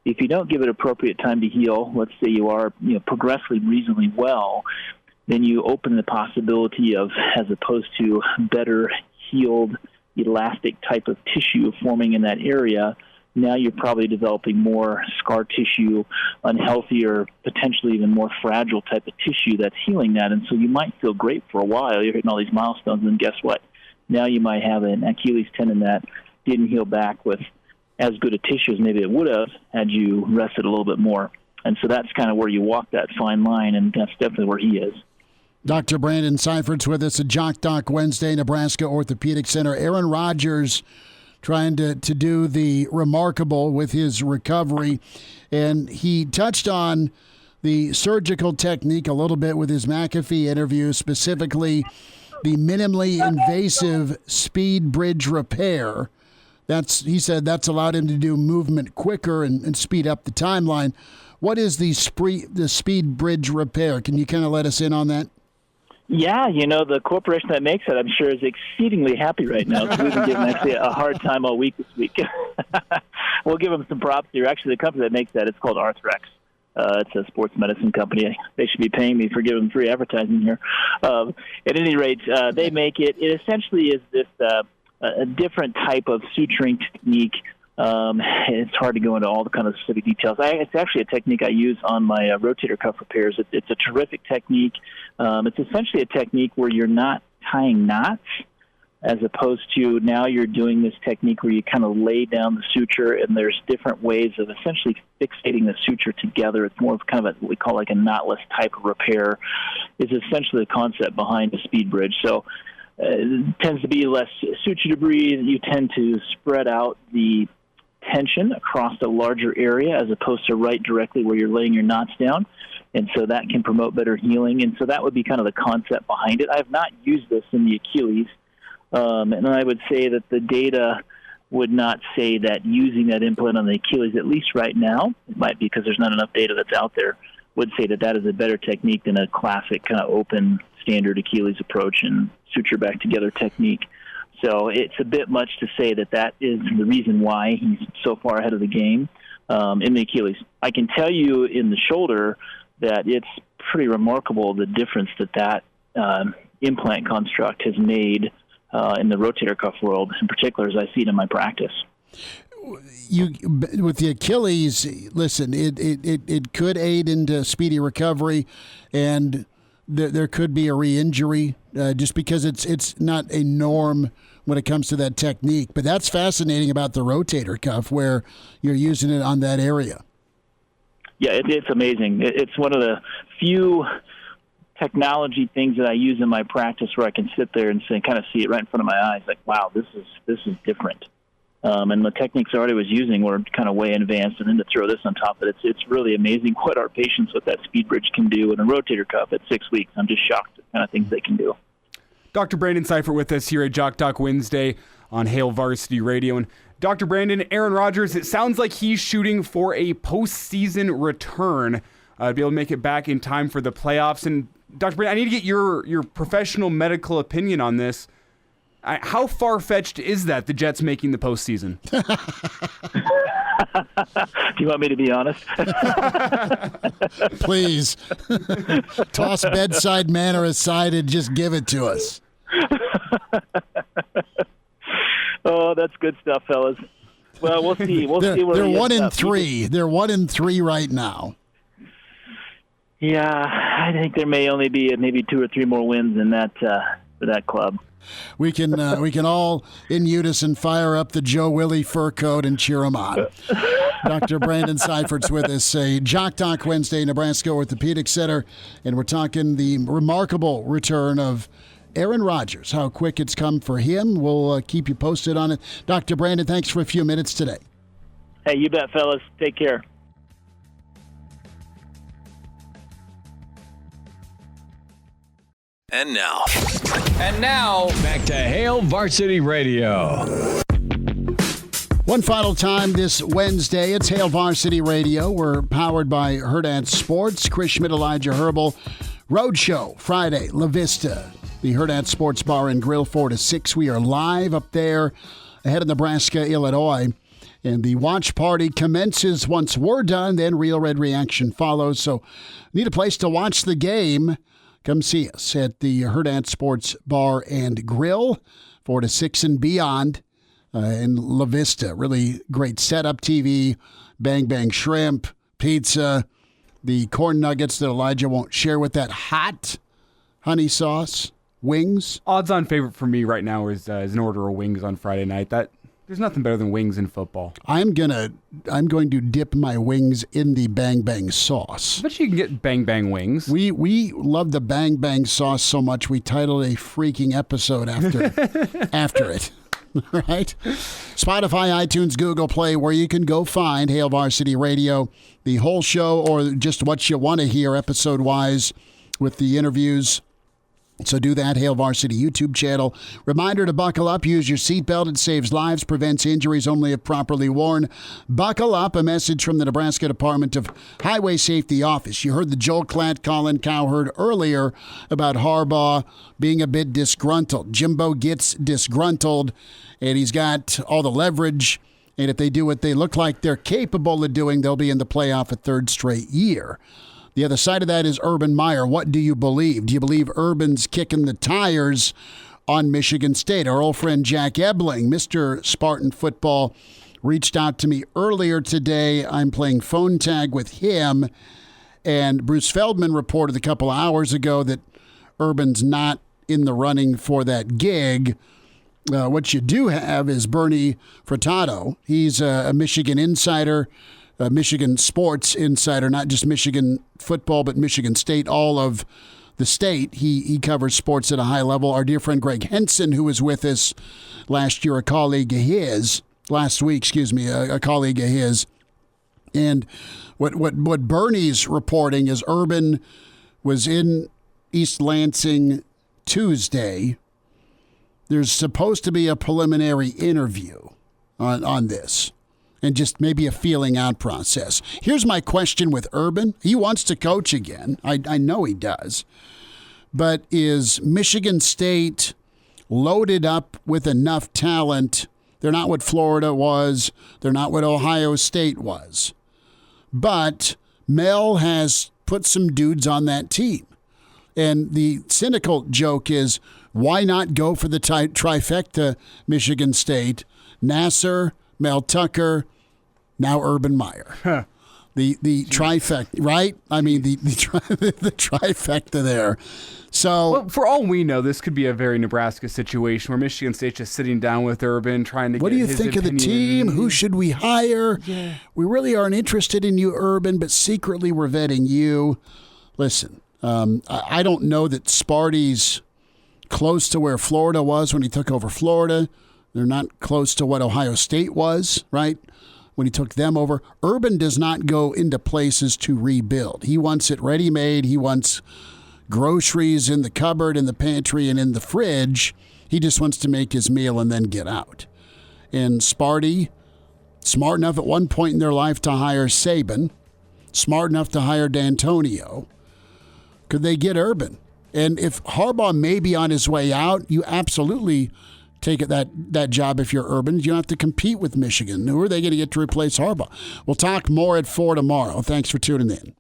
If you don't give it appropriate time to heal, let's say you are progressively reasonably well, then you open the possibility of, as opposed to better healed elastic type of tissue forming in that area, now you're probably developing more scar tissue, unhealthy or potentially even more fragile type of tissue that's healing that. And so you might feel great for a while. You're hitting all these milestones, and guess what? Now you might have an Achilles tendon that didn't heal back with as good a tissue as maybe it would have had you rested a little bit more. And so that's kind of where you walk that fine line, and that's definitely where he is. Dr. Brandon Seifert's with us at Jock Doc Wednesday, Nebraska Orthopedic Center. Aaron Rodgers trying to do the remarkable with his recovery. And he touched on the surgical technique a little bit with his McAfee interview, specifically the minimally invasive speed bridge repair. He said that's allowed him to do movement quicker and speed up the timeline. What is the speed bridge repair? Can you kind of let us in on that? Yeah, the corporation that makes it, I'm sure, is exceedingly happy right now. So we've been giving actually a hard time all week this week. We'll give them some props here. Actually, the company that makes that, it's called Arthrex. It's a sports medicine company. They should be paying me for giving them free advertising here. At any rate, they make it. It essentially is this a different type of suturing technique. It's hard to go into all the kind of specific details. It's actually a technique I use on my rotator cuff repairs. It's a terrific technique. It's essentially a technique where you're not tying knots, as opposed to now you're doing this technique where you kind of lay down the suture, and there's different ways of essentially fixating the suture together. It's more of kind of what we call like a knotless type of repair, is essentially the concept behind the speed bridge. So it tends to be less suture debris. You tend to spread out the tension across a larger area as opposed to right directly where you're laying your knots down. And so that can promote better healing. And so that would be kind of the concept behind it. I have not used this in the Achilles. And I would say that the data would not say that using that implant on the Achilles, at least right now, it might be because there's not enough data that's out there, would say that that is a better technique than a classic kind of open standard Achilles approach and suture back together technique. So it's a bit much to say that that is the reason why he's so far ahead of the game in the Achilles. I can tell you in the shoulder that it's pretty remarkable the difference that implant construct has made in the rotator cuff world, in particular, as I see it in my practice. With the Achilles, listen, it could aid into speedy recovery, and there could be a re-injury just because it's not a norm when it comes to that technique. But that's fascinating about the rotator cuff, where you're using it on that area. Yeah, it's amazing. It's one of the few technology things that I use in my practice where I can sit there and kind of see it right in front of my eyes. Like, wow, this is different. And the techniques Artie was using were kind of way advanced, and then to throw this on top of it, it's really amazing what our patients with that speed bridge can do in a rotator cuff at 6 weeks. I'm just shocked at the kind of things they can do. Dr. Brandon Seifert with us here at Jock Doc Wednesday on Hail Varsity Radio. And Dr. Brandon, Aaron Rodgers, it sounds like he's shooting for a postseason return to be able to make it back in time for the playoffs. And Dr. Brandon, I need to get your professional medical opinion on this. How far-fetched is that, the Jets making the postseason? Do you want me to be honest? Please. Toss bedside manner aside and just give it to us. Oh, that's good stuff, fellas. Well, we'll see. They're 1-3. They're 1-3 right now. Yeah, I think there may only be maybe 2 or 3 more wins in that for that club. We can all in unison fire up the Joe Willie fur coat and cheer him on. Dr. Brandon Seifert's with us, a Jock Doc Wednesday, Nebraska Orthopedic Center, and we're talking the remarkable return of Aaron Rodgers, how quick it's come for him. We'll keep you posted on it. Dr. Brandon, thanks for a few minutes today. Hey, you bet, fellas. Take care. And now, back to Hail Varsity Radio. One final time this Wednesday, it's Hail Varsity Radio. We're powered by Hurrdat Sports, Schmidt and Elijah Herbel. Roadshow, Friday, La Vista, the Hurrdat Sports Bar and Grill, 4 to 6. We are live up there ahead of Nebraska-Illinois. And the watch party commences once we're done, then Real Red Reaction follows. So need a place to watch the game. Come see us at the Hurrdat Sports Bar and Grill, 4 to 6 and beyond in La Vista. Really great setup TV, Bang Bang Shrimp, pizza, the corn nuggets that Elijah won't share with that hot honey sauce, wings. Odds-on favorite for me right now is an order of wings on Friday night. There's nothing better than wings in football. I'm going to dip my wings in the Bang Bang sauce. I bet you can get Bang Bang wings. We love the Bang Bang sauce so much we titled a freaking episode after it. Right? Spotify, iTunes, Google Play, where you can go find Hail Varsity Radio, the whole show, or just what you want to hear episode-wise with the interviews. So do that, Hail Varsity YouTube channel. Reminder to buckle up, use your seatbelt. It saves lives, prevents injuries only if properly worn. Buckle up, a message from the Nebraska Department of Highway Safety Office. You heard the Joel Klatt, Colin Cowherd earlier about Harbaugh being a bit disgruntled. Jimbo gets disgruntled, and he's got all the leverage. And if they do what they look like they're capable of doing, they'll be in the playoff a third straight year. The other side of that is Urban Meyer. What do you believe? Do you believe Urban's kicking the tires on Michigan State? Our old friend Jack Ebling, Mr. Spartan Football, reached out to me earlier today. I'm playing phone tag with him, and Bruce Feldman reported a couple of hours ago that Urban's not in the running for that gig. What you do have is Bernie Furtado. He's a Michigan insider, Michigan sports insider, not just Michigan football, but Michigan State, all of the state. He covers sports at a high level. Our dear friend Greg Henson, who was with us last week, a colleague of his. And what Bernie's reporting is Urban was in East Lansing Tuesday. There's supposed to be a preliminary interview on this, and just maybe a feeling out process. Here's my question with Urban. He wants to coach again. I know he does. But is Michigan State loaded up with enough talent? They're not what Florida was. They're not what Ohio State was. But Mel has put some dudes on that team. And the cynical joke is, why not go for the trifecta Michigan State? Nasser, Mel Tucker, now Urban Meyer. Huh. The trifecta, right? I mean, the trifecta there. So, well, for all we know, this could be a very Nebraska situation where Michigan State's just sitting down with Urban, trying to what get do you his think opinion. of the team? Who should we hire? Yeah. We really aren't interested in you, Urban, but secretly we're vetting you. Listen, I don't know that Sparty's close to where Florida was when he took over Florida. They're not close to what Ohio State was, right, when he took them over. Urban does not go into places to rebuild. He wants it ready-made. He wants groceries in the cupboard, in the pantry, and in the fridge. He just wants to make his meal and then get out. And Sparty, smart enough at one point in their life to hire Saban, smart enough to hire D'Antonio. Could they get Urban? And if Harbaugh may be on his way out, you absolutely take it that job if you're Urban. You don't have to compete with Michigan. Who are they going to get to replace Harbaugh? We'll talk more at 4 tomorrow. Thanks for tuning in.